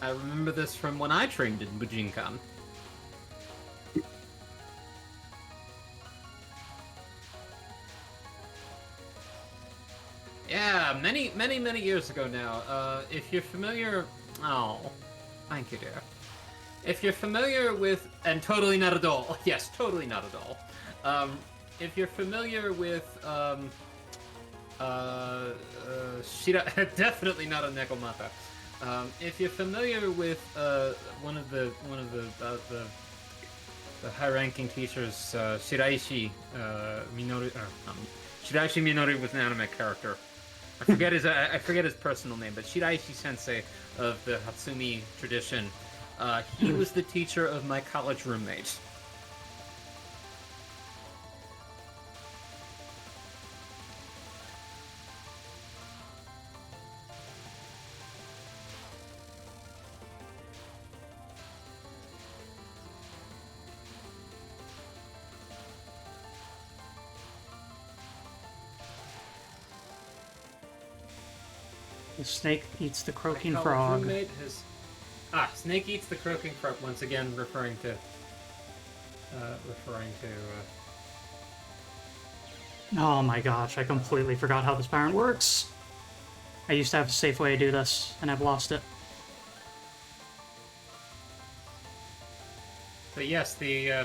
[SPEAKER 2] I remember this from when I trained in Bujinkan. Yeah, many years ago now. If you're familiar... Oh, thank you, dear. If you're familiar with... And totally not a doll. Yes, totally not a doll. If you're familiar with... definitely not a Nekomata. If you're familiar with one of the high-ranking teachers, Shiraishi Minori, Shiraishi Minori was an anime character. I forget his personal name, but Shiraishi Sensei of the Hatsumi tradition. He was the teacher of my college roommate.
[SPEAKER 1] The snake eats the croaking
[SPEAKER 2] My college
[SPEAKER 1] frog.
[SPEAKER 2] roommate has... Snake eats the croaking frog. Once again, referring to.
[SPEAKER 1] Oh my gosh, I completely forgot how this pattern works. I used to have a safe way to do this, and I've lost it.
[SPEAKER 2] But yes, the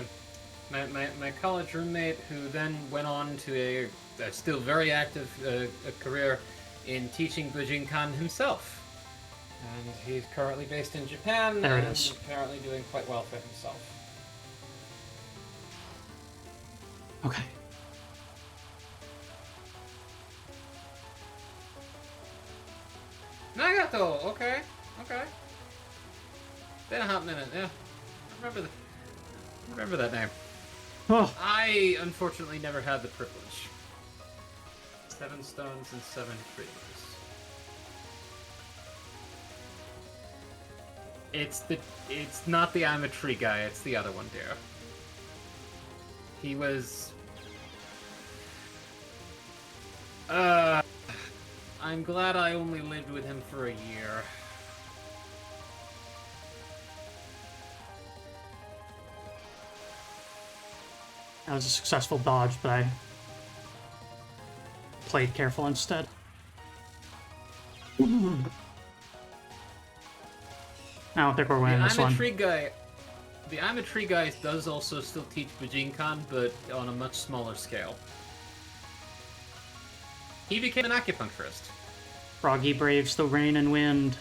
[SPEAKER 2] my college roommate, who then went on to a still very active a career in teaching Bujinkan himself, and he's currently based in Japan
[SPEAKER 1] There it
[SPEAKER 2] and
[SPEAKER 1] is.
[SPEAKER 2] apparently doing quite well for himself.
[SPEAKER 1] Okay.
[SPEAKER 2] Nagato. Okay. Been a hot minute. Yeah, remember that name.
[SPEAKER 1] Oh,
[SPEAKER 2] I unfortunately never had the privilege. 7 stones and 7 trees. It's not the I'm a tree guy, it's the other one, dear. He was... I'm glad I only lived with him for a year.
[SPEAKER 1] that was a successful dodge, but I played careful instead. I don't think we're winning this one.
[SPEAKER 2] The I'm a tree guy does also still teach Bujinkan, but on a much smaller scale. He became an acupuncturist.
[SPEAKER 1] Froggy braves the rain and wind.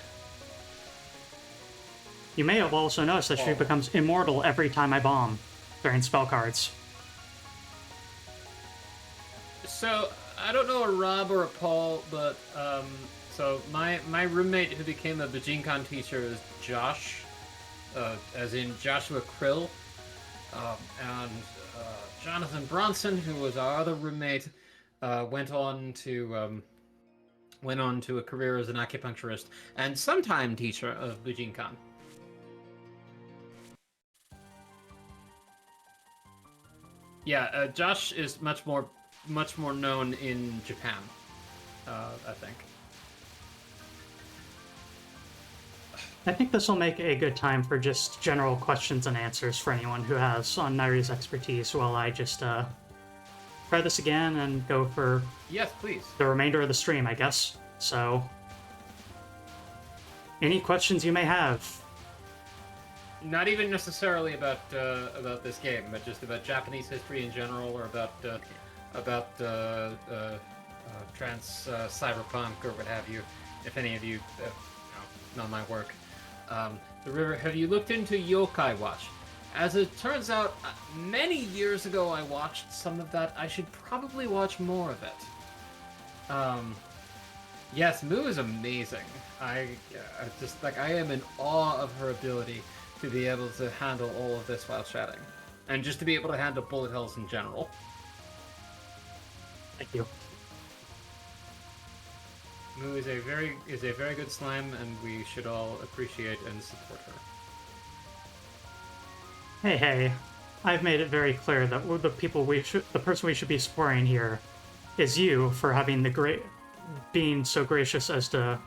[SPEAKER 1] You may have also noticed that she becomes immortal every time I bomb during spell cards.
[SPEAKER 2] So, I don't know a Rob or a Paul, but, so my roommate who became a Bujinkan teacher is Josh, as in Joshua Krill, and Jonathan Bronson, who was our other roommate, went on to a career as an acupuncturist and sometime teacher of Bujinkan. Yeah, Josh is much more known in Japan, I think.
[SPEAKER 1] I think this will make a good time for just general questions and answers for anyone who has on Nyri's expertise while I just try this again and go for
[SPEAKER 2] Yes, please.
[SPEAKER 1] the remainder of the stream, I guess. So, any questions you may have?
[SPEAKER 2] Not even necessarily about this game, but just about Japanese history in general, or about trans cyberpunk or what have you. If any of you know my work. The river. Have you looked into Yokai Watch? As it turns out, many years ago I watched some of that. I should probably watch more of it. Yes, Moo is amazing. I just like I am in awe of her ability to be able to handle all of this while chatting, and just to be able to handle bullet hells in general.
[SPEAKER 1] Thank you.
[SPEAKER 2] Moo is a very good slime, and we should all appreciate and support her.
[SPEAKER 1] Hey, I've made it very clear that the person we should be supporting here is you for having being so gracious as to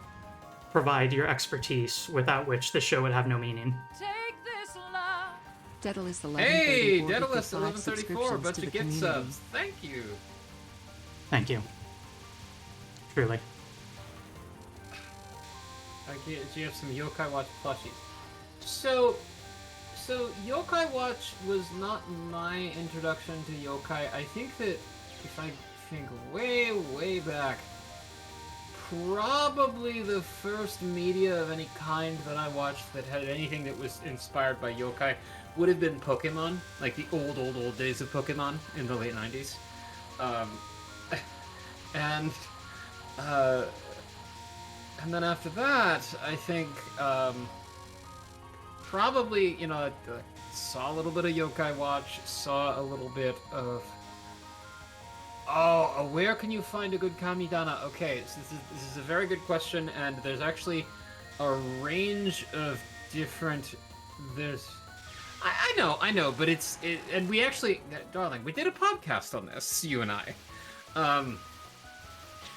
[SPEAKER 1] provide your expertise, without which the show would have no meaning.
[SPEAKER 4] Take this love.
[SPEAKER 3] Daedalus 1134
[SPEAKER 2] Hey,
[SPEAKER 3] gifted
[SPEAKER 2] Daedalus
[SPEAKER 3] 5
[SPEAKER 2] 1134,
[SPEAKER 3] subscriptions
[SPEAKER 2] bunch
[SPEAKER 3] to the
[SPEAKER 2] of gift
[SPEAKER 3] community.
[SPEAKER 2] subs. Thank you.
[SPEAKER 1] Thank you. Truly.
[SPEAKER 2] Do you have some Yokai Watch plushies? So Yokai Watch was not my introduction to yokai. I think that if I think way back, probably the first media of any kind that I watched that had anything that was inspired by yokai would have been Pokemon, like the old days of Pokemon in the late 90s. And then after that, I think probably, you know, saw a little bit of Yokai Watch, saw a little bit of... Oh, where can you find a good Kamidana? Okay, so this is a very good question, and there's actually a range of different... I know, but and we actually... Darling, we did a podcast on this, you and I.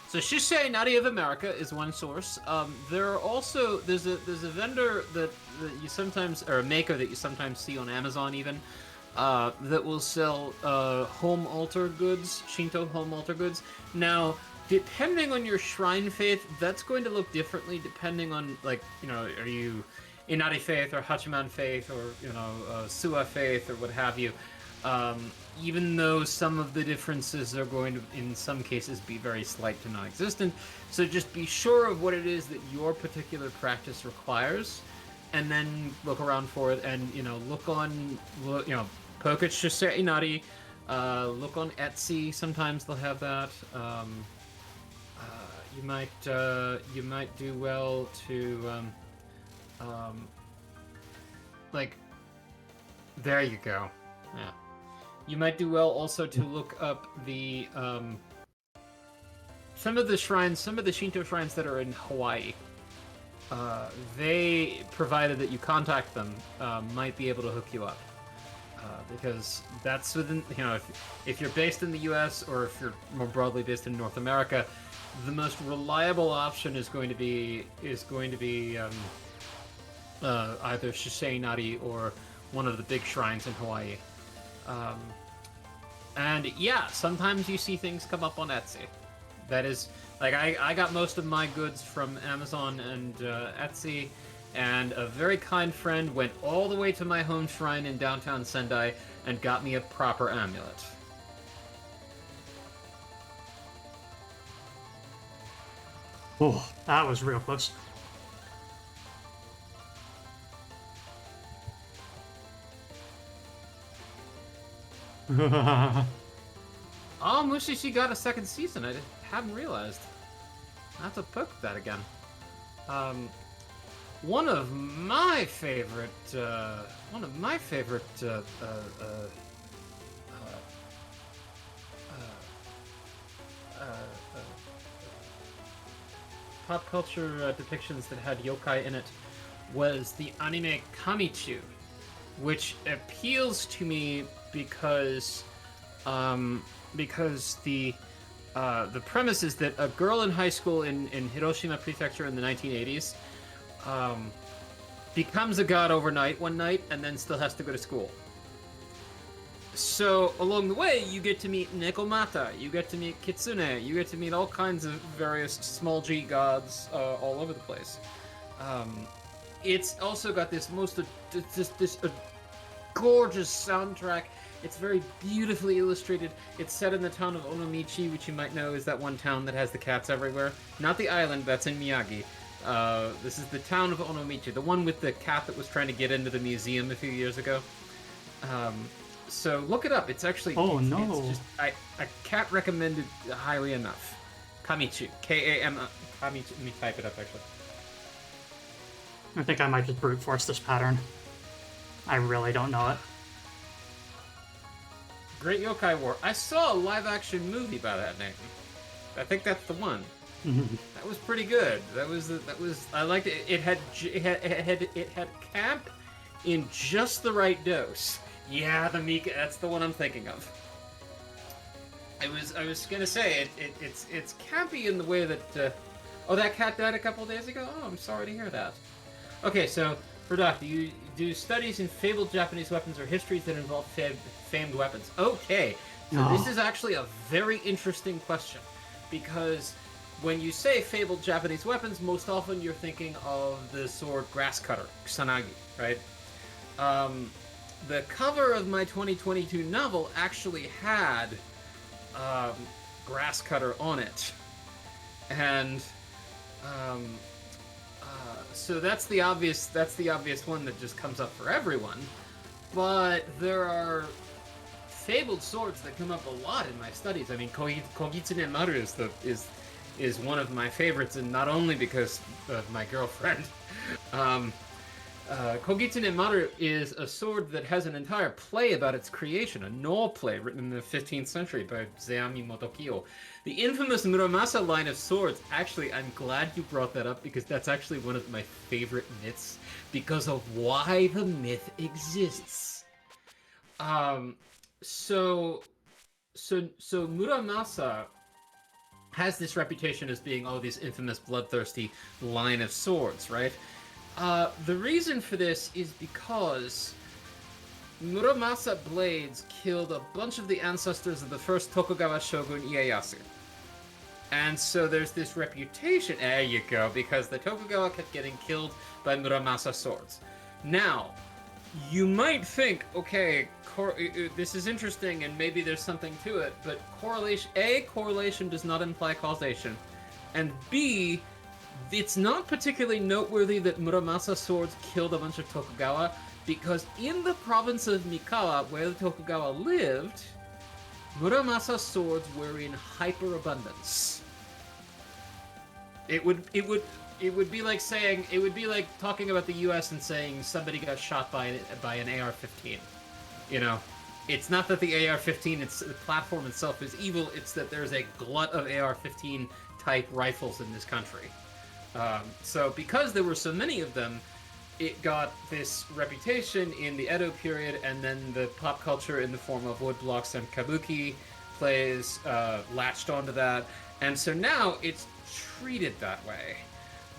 [SPEAKER 2] So Shisei Nari of America is one source. There are also there's a vendor that you sometimes, or a maker that you sometimes see on Amazon even, that will sell home altar goods, Shinto home altar goods. Now, depending on your shrine faith, that's going to look differently depending on, like, you know, are you Inari faith or Hachiman faith or, you know, Suwa faith or what have you. Even though some of the differences are going to, in some cases, be very slight to non-existent. So just be sure of what it is that your particular practice requires, and then look around for it, and, you know, look, you know, Pokech Shisei Inari, look on Etsy, sometimes they'll have that. You might do well to, like, there you go, yeah. You might do well also to look up the, some of the Shinto shrines that are in Hawaii. They, provided that you contact them, might be able to hook you up. Because that's within, you know, if you're based in the US or if you're more broadly based in North America, the most reliable option is going to be either Shisei Nari or one of the big shrines in Hawaii. And yeah, sometimes you see things come up on Etsy. That is, like, I got most of my goods from Amazon and Etsy, and a very kind friend went all the way to my home shrine in downtown Sendai and got me a proper amulet.
[SPEAKER 1] Oh, that was real close.
[SPEAKER 2] Oh, Mushishi got a second season. I hadn't realized. I have to poke that again. One of my favorite pop culture depictions that had yokai in it was the anime Kamichu, which appeals to me because the premise is that a girl in high school in Hiroshima Prefecture in the 1980s becomes a god overnight one night and then still has to go to school. So along the way, you get to meet Nekomata, you get to meet Kitsune, you get to meet all kinds of various small G gods all over the place. It's also got this gorgeous soundtrack. It's very beautifully illustrated. It's set in the town of Onomichi, which you might know is that one town that has the cats everywhere. Not the island, that's in Miyagi. This is the town of Onomichi, the one with the cat that was trying to get into the museum a few years ago. So look it up. It's actually...
[SPEAKER 1] Oh,
[SPEAKER 2] it's
[SPEAKER 1] no.
[SPEAKER 2] just, I can't recommend it highly enough. Kamichu. K-A-M... Kamichu. Let me type it up, actually.
[SPEAKER 1] I think I might just brute force this pattern. I really don't know it.
[SPEAKER 2] Great Yokai War. I saw a live-action movie by that name. I think that's the one. That was pretty good. That was I liked it. It had camp in just the right dose. Yeah, the Mika. That's the one I'm thinking of. I was gonna say it's campy in the way that. Oh, that cat died a couple days ago. Oh, I'm sorry to hear that. Okay, so for Doc, do you do studies in fabled Japanese weapons or histories that involve famed weapons? Okay, so this is actually a very interesting question because when you say fabled Japanese weapons, most often you're thinking of the sword grass cutter, kusanagi, right? The cover of my 2022 novel actually had grass cutter on it, and so that's the obvious one that just comes up for everyone. But there are fabled swords that come up a lot in my studies. I mean, Kogitsune Maru is one of my favorites, and not only because of my girlfriend. Kogitsune Maru is a sword that has an entire play about its creation, a no play written in the 15th century by Zeami Motokiyo. The infamous Muramasa line of swords, actually, I'm glad you brought that up because that's actually one of my favorite myths because of why the myth exists. So Muramasa has this reputation as being, this infamous bloodthirsty line of swords, right? The reason for this is because Muramasa blades killed a bunch of the ancestors of the first Tokugawa shogun Ieyasu. And so there's this reputation, there you go, because the Tokugawa kept getting killed by Muramasa swords. Now, you might think, okay, this is interesting and maybe there's something to it, but correlation does not imply causation. And B, it's not particularly noteworthy that Muramasa swords killed a bunch of Tokugawa, because in the province of Mikawa, where the Tokugawa lived, Muramasa swords were in hyperabundance. It would be like saying, it would be like talking about the U.S. and saying somebody got shot by an AR-15. You know, it's not that the AR-15, the platform itself is evil. It's that there's a glut of AR-15 type rifles in this country. So because there were so many of them, it got this reputation in the Edo period, and then the pop culture in the form of woodblocks and kabuki plays latched onto that, and so now it's treated that way.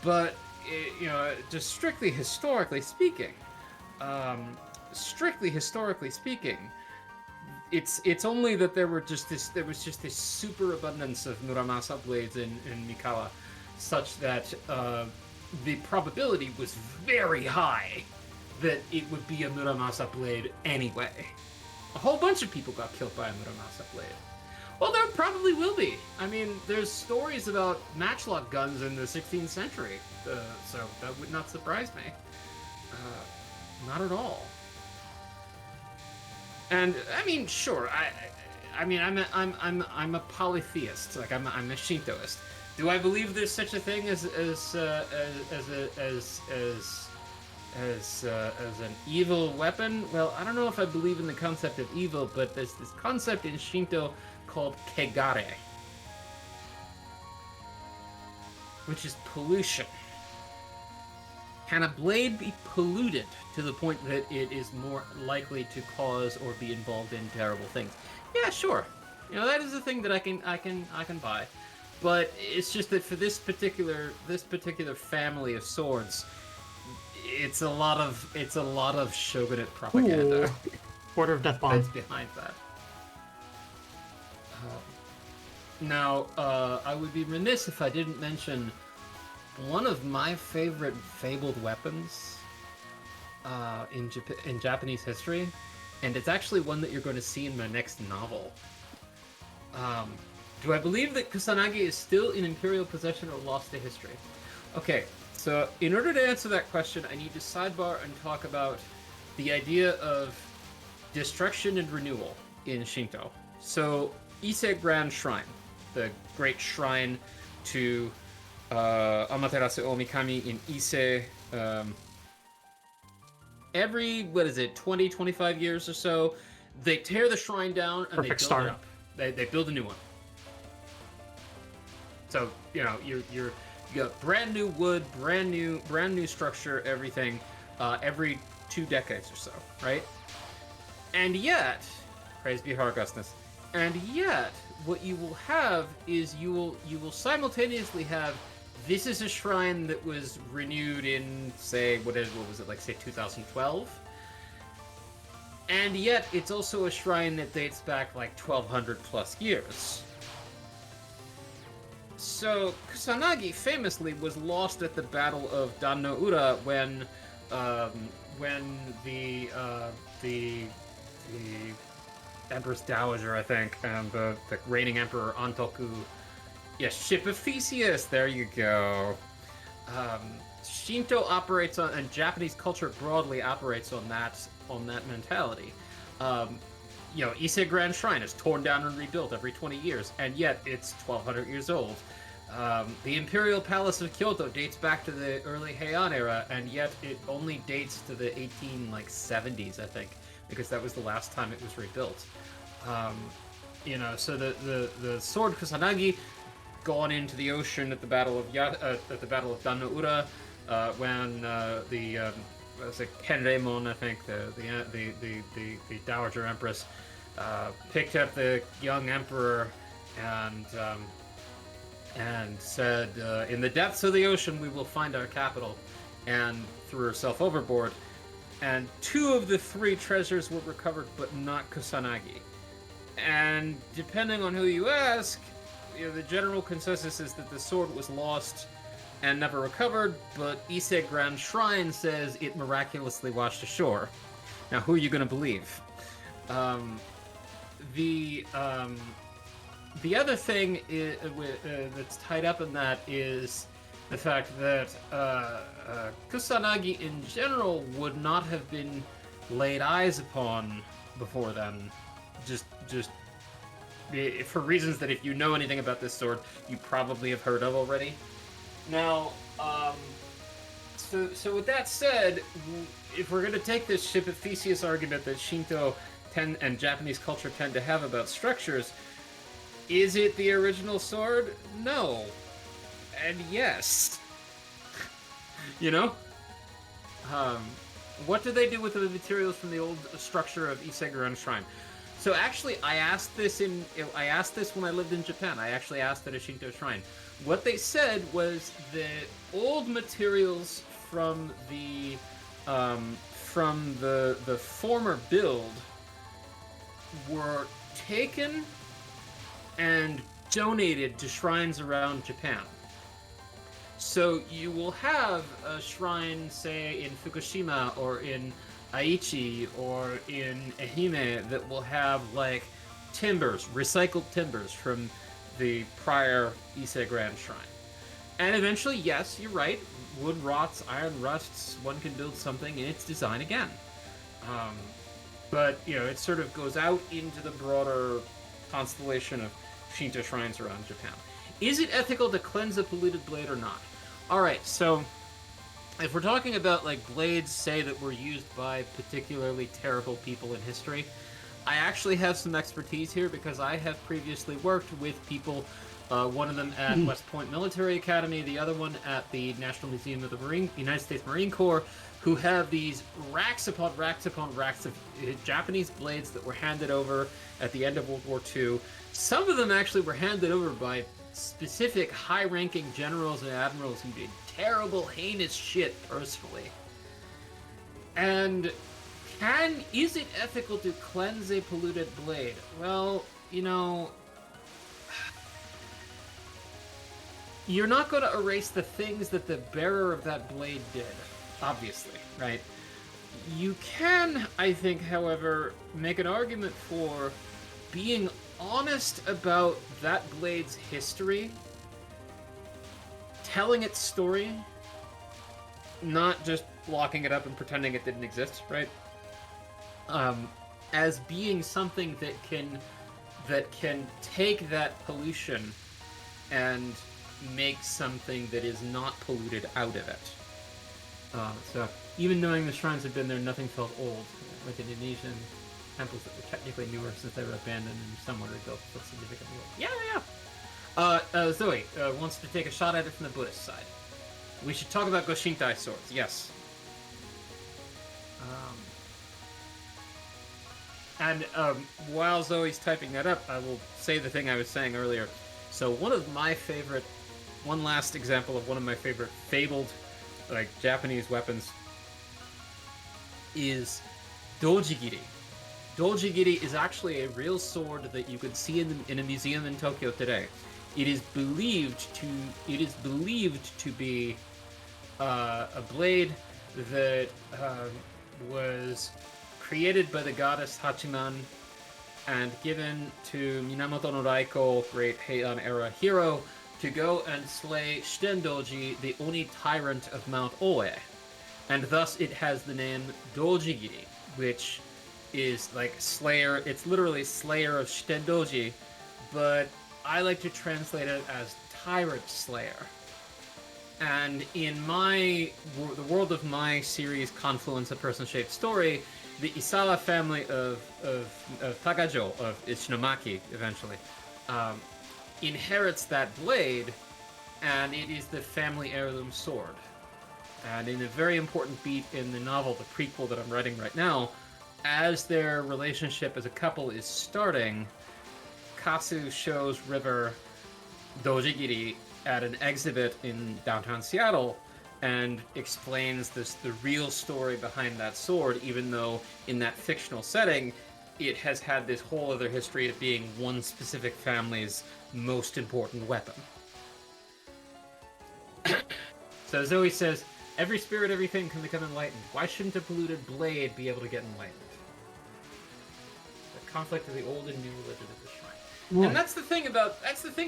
[SPEAKER 2] But just strictly historically speaking, it's only that there was just this super abundance of Muramasa blades in Mikawa, such that the probability was very high that it would be a Muramasa blade anyway. A whole bunch of people got killed by a Muramasa blade. Well, there probably will be. I mean, there's stories about matchlock guns in the 16th century, so that would not surprise me. Not at all. And I mean, sure. I'm a polytheist. Like I'm a Shintoist. Do I believe there's such a thing as an evil weapon? Well, I don't know if I believe in the concept of evil, but there's this concept in Shinto called kegare, which is pollution. Can a blade be polluted to the point that it is more likely to cause or be involved in terrible things? Yeah, sure. That is a thing that I can buy. But it's just that for this particular family of swords, it's a lot of shogunate propaganda.
[SPEAKER 1] Ooh. Order of Death Bomb.
[SPEAKER 2] That's behind that. Now, I would be remiss if I didn't mention one of my favorite fabled weapons in Japanese history, and it's actually one that you're going to see in my next novel. Do I believe that Kusanagi is still in imperial possession or lost to history? Okay, so in order to answer that question, I need to sidebar and talk about the idea of destruction and renewal in Shinto. So, Ise Grand Shrine, the great shrine to Amaterasu Omikami in Ise. Every, 20, 25 years or so, they tear the shrine down and
[SPEAKER 1] Perfect
[SPEAKER 2] they build
[SPEAKER 1] start.
[SPEAKER 2] it up. They build a new one. So, you know, you got brand new wood, brand new structure, everything, every 2 decades or so, right? And yet, praise be her augustness, and yet, what you will have is you will simultaneously have, this is a shrine that was renewed in, say, what was it, like, say, 2012? And yet, it's also a shrine that dates back, like, 1,200 plus years. So, Kusanagi famously was lost at the Battle of Dan-no-Ura when the Empress Dowager, I think, and the reigning Emperor Antoku, yes, Ship of Theseus, there you go. Shinto operates on, and Japanese culture broadly operates on that mentality. You know, Ise Grand Shrine is torn down and rebuilt every 20 years, and yet it's 1,200 years old. The Imperial Palace of Kyoto dates back to the early Heian era, and yet it only dates to the 1870s, I think, because that was the last time it was rebuilt. You know, so the sword Kusanagi gone into the ocean at the Battle of Dan-no-Ura, when was it Kenremon, I think, the Dowager Empress, picked up the young emperor and said, in the depths of the ocean we will find our capital, and threw herself overboard. And 2 of the 3 treasures were recovered, but not Kusanagi. And depending on who you ask, you know, the general consensus is that the sword was lost and never recovered, but Ise Grand Shrine says it miraculously washed ashore. Now, who are you going to believe? The other thing that's tied up in that is the fact that Kusanagi in general would not have been laid eyes upon before then. Just for reasons that, if you know anything about this sword, you probably have heard of already. Now, so with that said, if we're going to take this Ship of Theseus argument that Shinto and Japanese culture tend to have about structures, is it the original sword? No. And yes. You know? What did they do with the materials from the old structure of Ise Grand Shrine? So actually, I asked this when I lived in Japan. I actually asked at a Shinto shrine. What they said was that old materials from the former build were taken and donated to shrines around Japan. So you will have a shrine, say, in Fukushima or in Aichi or in Ehime that will have, like, timbers, recycled timbers from the prior Ise Grand Shrine. And eventually, yes, you're right, wood rots, iron rusts, one can build something in its design again. But, you know, it sort of goes out into the broader constellation of Shinto shrines around Japan. Is it ethical to cleanse a polluted blade or not? Alright, so if we're talking about, like, blades, say, that were used by particularly terrible people in history, I actually have some expertise here because I have previously worked with people, one of them at West Point Military Academy, the other one at the National Museum of the United States Marine Corps, who have these racks upon racks upon racks of Japanese blades that were handed over at the end of World War II. Some of them actually were handed over by specific high-ranking generals and admirals who did terrible, heinous shit personally. And is it ethical to cleanse a polluted blade? Well, you know, you're not going to erase the things that the bearer of that blade did, obviously, right? You can, I think, however, make an argument for being honest about that blade's history, telling its story, not just locking it up and pretending it didn't exist, right? As being something that can take that pollution and make something that is not polluted out of it. So even knowing the shrines have been there, nothing felt old. Like Indonesian temples that were technically newer since they were abandoned and somewhat rebuilt feel significantly old. Yeah. Zoe wants to take a shot at it from the Buddhist side. We should talk about Goshintai swords. Yes. And while Zoe's typing that up, I will say the thing I was saying earlier. So one last example of one of my favorite fabled, like, Japanese weapons is Dojigiri. Dojigiri is actually a real sword that you could see in a museum in Tokyo today. It is believed to be a blade that was created by the goddess Hachiman and given to Minamoto no Raiko, great Heian era hero, to go and slay Shitendoji, the Oni tyrant of Mount Oe. And thus it has the name Dojigiri, which is like Slayer. It's literally Slayer of Shitendoji, but I like to translate it as Tyrant Slayer. And in the world of my series Confluence, a Person-Shaped Story, the Isawa family of Takajo, of Ishinomaki, eventually, inherits that blade, and it is the family heirloom sword. And in a very important beat in the novel, the prequel that I'm writing right now, as their relationship as a couple is starting, Kasu shows River Dojigiri at an exhibit in downtown Seattle and explains the real story behind that sword, even though in that fictional setting it has had this whole other history of being one specific family's most important weapon. So Zoe says, every spirit, everything can become enlightened. Why shouldn't a polluted blade be able to get enlightened? The conflict of the old and new religion of the shrine.
[SPEAKER 1] Whoa.
[SPEAKER 2] And that's the thing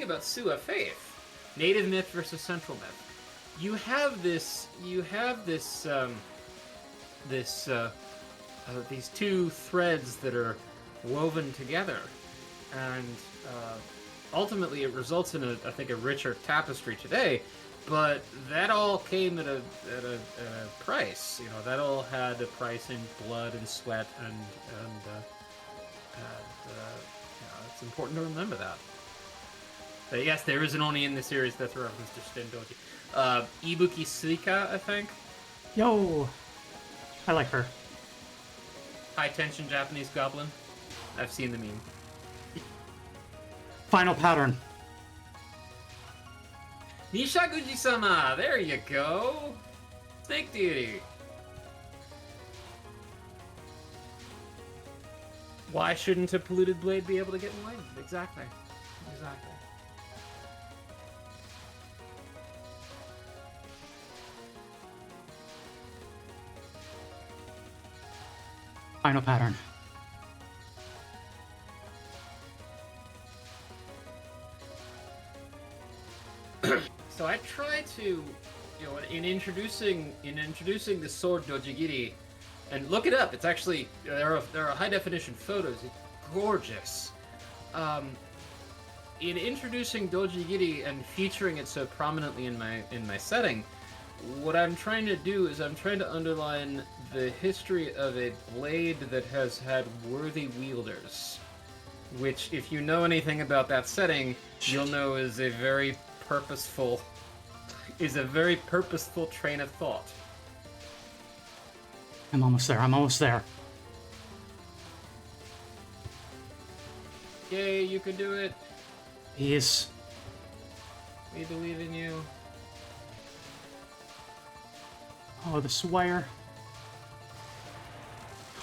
[SPEAKER 2] about Sua faith. Native myth versus central myth. You have these two threads that are woven together, and ultimately it results in I think a richer tapestry today. But that all came at a price. You know, that all had a price in blood and sweat, and it's important to remember that. But yes, there is an Oni in the series that's a reference to Shitendoji. Ibuki Suika, I think.
[SPEAKER 1] Yo! I like her.
[SPEAKER 2] High tension Japanese goblin. I've seen the meme.
[SPEAKER 1] Final pattern.
[SPEAKER 2] Nishaguji-sama! There you go! Snake deity! Why shouldn't a polluted blade be able to get enlightened? Exactly. Exactly.
[SPEAKER 1] Final pattern.
[SPEAKER 2] So I try to, in introducing the sword Dojigiri, and look it up. It's actually there are high definition photos. It's gorgeous. In introducing Dojigiri and featuring it so prominently in my setting, what I'm trying to do is I'm trying to underline the history of a blade that has had worthy wielders, which, if you know anything about that setting, you'll know is a very purposeful train of thought.
[SPEAKER 1] I'm almost there.
[SPEAKER 2] Yay, you can do it.
[SPEAKER 1] Please.
[SPEAKER 2] We believe in you.
[SPEAKER 1] Oh, the wire.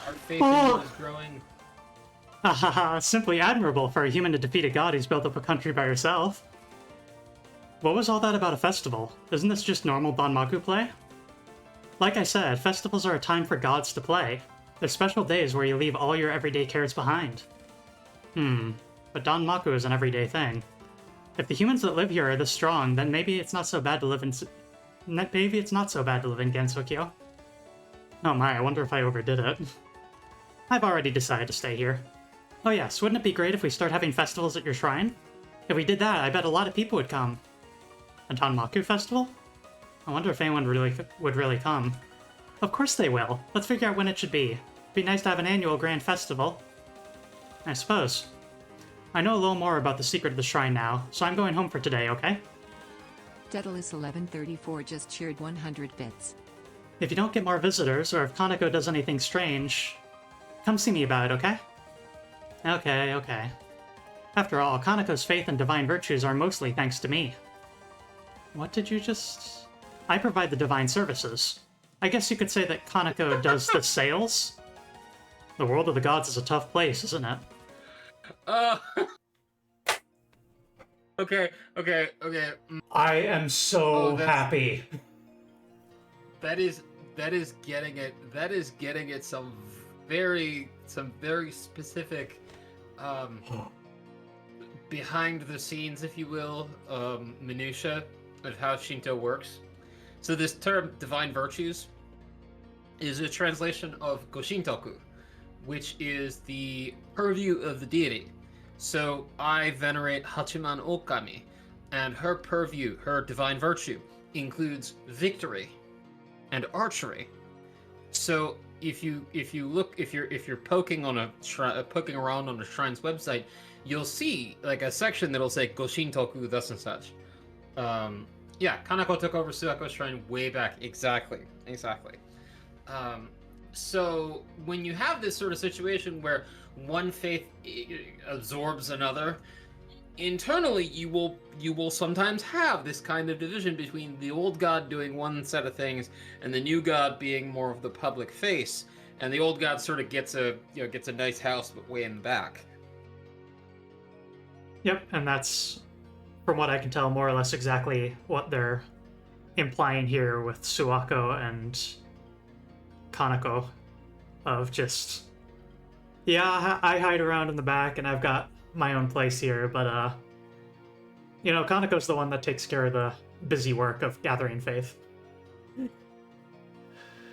[SPEAKER 2] Our faith in you is growing.
[SPEAKER 1] Hahaha, simply admirable for a human to defeat a god who's built up a country by herself. What was all that about a festival? Isn't this just normal Danmaku play? Like I said, festivals are a time for gods to play. They're special days where you leave all your everyday cares behind. But Danmaku is an everyday thing. If the humans that live here are this strong, then maybe it's not so bad to live in Gensokyo. Oh my, I wonder if I overdid it. I've already decided to stay here. Oh yes, wouldn't it be great if we start having festivals at your shrine? If we did that, I bet a lot of people would come. A Danmaku festival? I wonder if anyone would really come. Of course they will. Let's figure out when it should be. Be nice to have an annual grand festival. I suppose. I know a little more about the secret of the shrine now, so I'm going home for today, okay?
[SPEAKER 3] Daedalus1134 just cheered 100 bits.
[SPEAKER 1] If you don't get more visitors, or if Kaneko does anything strange, come see me about it, okay? Okay. After all, Kaneko's faith and divine virtues are mostly thanks to me. What did you just... I provide the divine services. I guess you could say that Kaneko does the sales? The world of the gods is a tough place, isn't it?
[SPEAKER 2] Okay.
[SPEAKER 1] I am so happy.
[SPEAKER 2] That is getting it. That is getting it some very specific behind the scenes, if you will, minutia of how Shinto works. So this term divine virtues is a translation of Goshintoku, which is the purview of the deity. So I venerate Hachiman Okami, and her purview, her divine virtue, includes victory and archery. So if you're poking around on a shrine's website, you'll see like a section that'll say Goshintoku thus and such. Yeah, Kaneko took over Suako's shrine way back. Exactly. So when you have this sort of situation where one faith absorbs another, internally you will sometimes have this kind of division between the old god doing one set of things and the new god being more of the public face, and the old god sort of gets a nice house but way in the back.
[SPEAKER 1] Yep, and that's, from what I can tell, more or less exactly what they're implying here with Suako and Kaneko, of just, yeah, I hide around in the back and I've got my own place here, but Kaneko's the one that takes care of the busy work of gathering faith.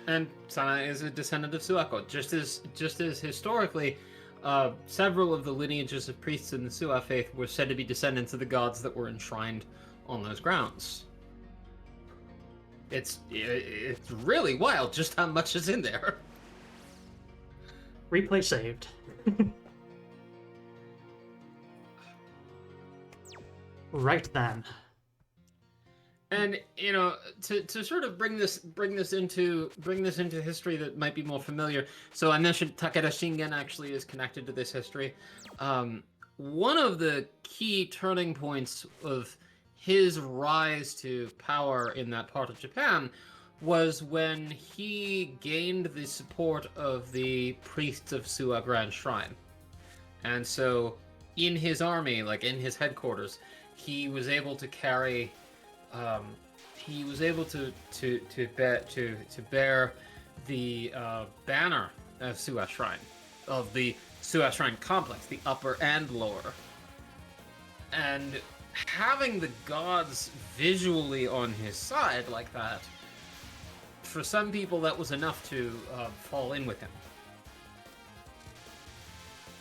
[SPEAKER 2] And Sana is a descendant of Suako, just as historically several of the lineages of priests in the Suwa faith were said to be descendants of the gods that were enshrined on those grounds. It's really wild just how much is in there.
[SPEAKER 1] Replay saved. Right then.
[SPEAKER 2] And to sort of bring this into history that might be more familiar. So I mentioned Takeda Shingen actually is connected to this history. One of the key turning points of his rise to power in that part of Japan was when he gained the support of the priests of Suwa Grand Shrine. And so in his army, like in his headquarters, he was able to carry bear the banner of Suwa Shrine, of the Suwa Shrine complex, the upper and lower. And having the gods visually on his side like that, for some people that was enough to fall in with him.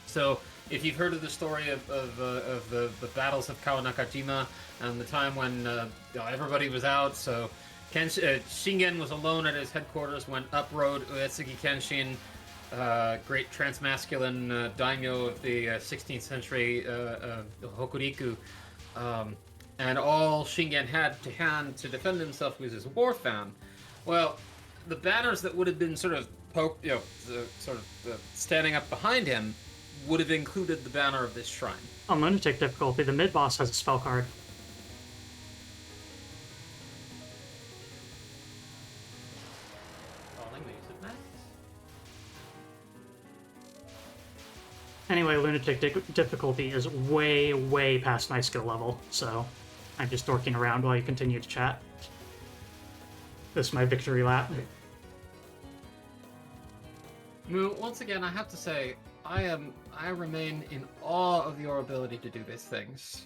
[SPEAKER 2] So if you've heard of the story of the battles of Kawanakajima and the time when everybody was out, so Shingen was alone at his headquarters when up rode Uetsugi Kenshin, great transmasculine daimyo of the 16th century Hokuriku, and all Shingen had to hand to defend himself was his war fan. Well, the banners that would have been sort of standing up behind him would have included the banner of this shrine.
[SPEAKER 1] On Lunatic difficulty, the mid-boss has a spell card.
[SPEAKER 2] Calling the use of magic.
[SPEAKER 1] Anyway, Lunatic difficulty is way, way past my skill level, so I'm just dorking around while you continue to chat. This is my victory lap.
[SPEAKER 2] Moo, once again, I have to say, I remain in awe of your ability to do these things.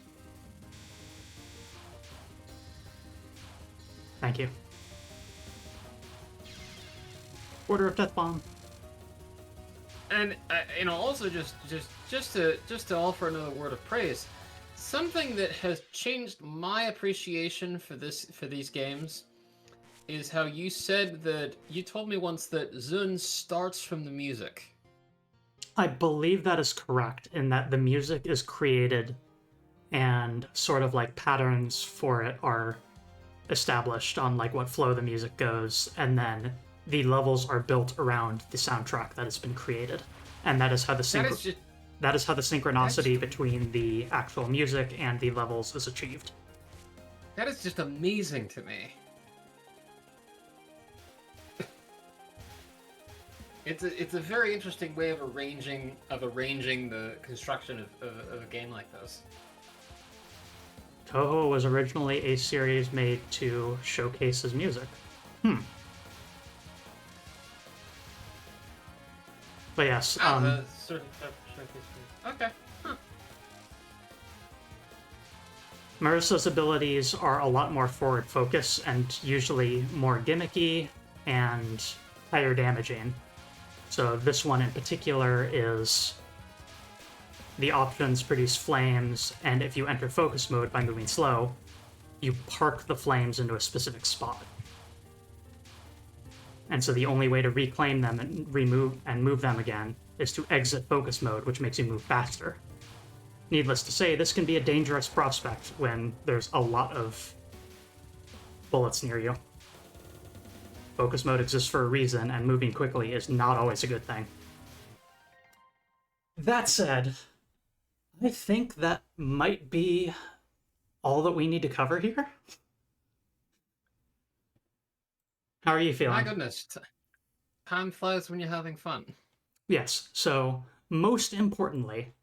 [SPEAKER 1] Thank you. Order of Death Bomb.
[SPEAKER 2] And also just to offer another word of praise, Something that has changed my appreciation for these games is how you said that you told me once that Zun starts from the music.
[SPEAKER 1] I believe that is correct in that the music is created and sort of like patterns for it are established on like what flow the music goes, and then the levels are built around the soundtrack that has been created. And that is how the
[SPEAKER 2] That is just
[SPEAKER 1] that is how the synchronicity
[SPEAKER 2] just-
[SPEAKER 1] between the actual music and the levels is achieved.
[SPEAKER 2] that is just amazing to me. It's a very interesting way of arranging the construction of a game like this.
[SPEAKER 1] Touhou was originally a series made to showcase his music. But yes,
[SPEAKER 2] Okay. Huh.
[SPEAKER 1] Marissa's abilities are a lot more forward focus and usually more gimmicky and higher damaging. So this one in particular is the options produce flames, and if you enter focus mode by moving slow, you park the flames into a specific spot. And so the only way to reclaim them and move them again is to exit focus mode, which makes you move faster. Needless to say, this can be a dangerous prospect when there's a lot of bullets near you. Focus mode exists for a reason, and moving quickly is not always a good thing. That said, I think that might be all that we need to cover here. How are you feeling?
[SPEAKER 2] My goodness, time flies when you're having fun.
[SPEAKER 1] Yes, so most importantly,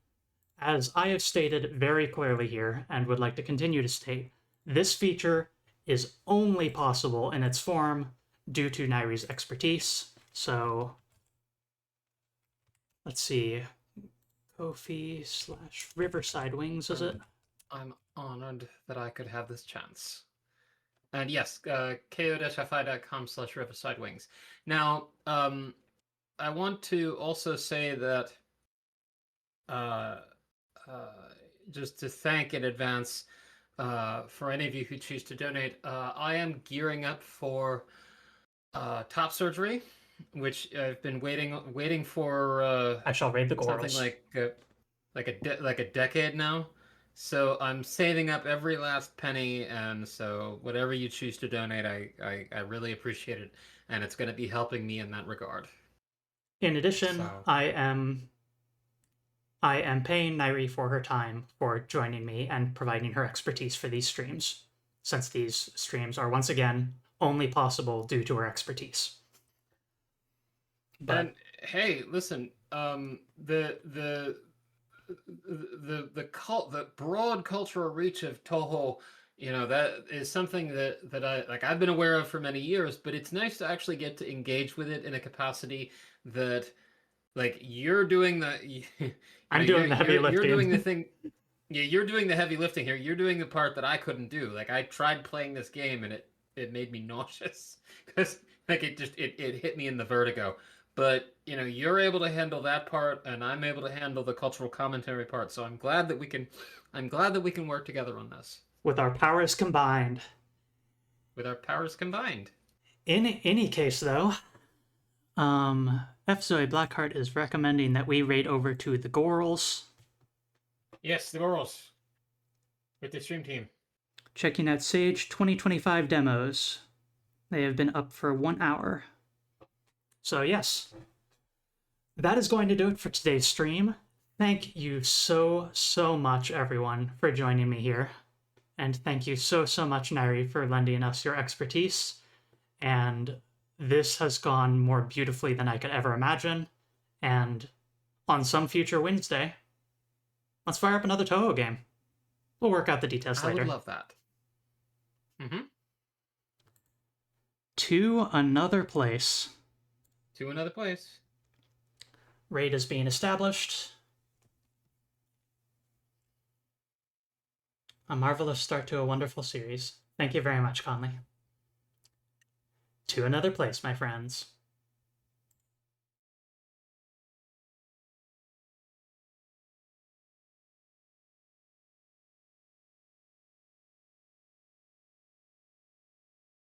[SPEAKER 1] as I have stated very clearly here and would like to continue to state, this feature is only possible in its form due to Nyri's expertise. So let's see, Ko-fi/Riverside Wings, is it?
[SPEAKER 2] I'm honored that I could have this chance. And yes, ko-fi.com/riversidewings. Now, I want to also say that just to thank in advance for any of you who choose to donate. I am gearing up for top surgery, which I've been waiting for
[SPEAKER 1] I shall raid the
[SPEAKER 2] something
[SPEAKER 1] Gorals.
[SPEAKER 2] like a decade now. So I'm saving up every last penny, and so whatever you choose to donate, I really appreciate it, and it's going to be helping me in that regard.
[SPEAKER 1] In addition,
[SPEAKER 2] So-
[SPEAKER 1] I am paying Nyri for her time for joining me and providing her expertise for these streams, since these streams are once again only possible due to her expertise. But
[SPEAKER 2] And hey, listen, the broad cultural reach of Touhou, that is something that I've been aware of for many years, but it's nice to actually get to engage with it in a capacity that you're doing
[SPEAKER 1] I'm doing the heavy lifting.
[SPEAKER 2] You're doing the thing. Yeah, you're doing the heavy lifting here. You're doing the part that I couldn't do. I tried playing this game and it made me nauseous because it hit me in the vertigo. But you're able to handle that part, and I'm able to handle the cultural commentary part. So I'm glad that we can work together on this.
[SPEAKER 1] With our powers combined.
[SPEAKER 2] With our powers combined.
[SPEAKER 1] In any case, though, F. Zoe Blackheart is recommending that we raid over to the Gorals.
[SPEAKER 2] Yes, the girls. With the stream team.
[SPEAKER 1] Checking out Sage 2025 demos. They have been up for 1 hour. So yes, that is going to do it for today's stream. Thank you so much, everyone, for joining me here. And thank you so much, Nyri, for lending us your expertise. And this has gone more beautifully than I could ever imagine. And on some future Wednesday, let's fire up another Touhou game. We'll work out the details later.
[SPEAKER 2] I would love that. Mm-hmm.
[SPEAKER 1] To another place.
[SPEAKER 2] To another place.
[SPEAKER 1] Raid is being established. A marvelous start to a wonderful series. Thank you very much, Conley. To another place, my friends.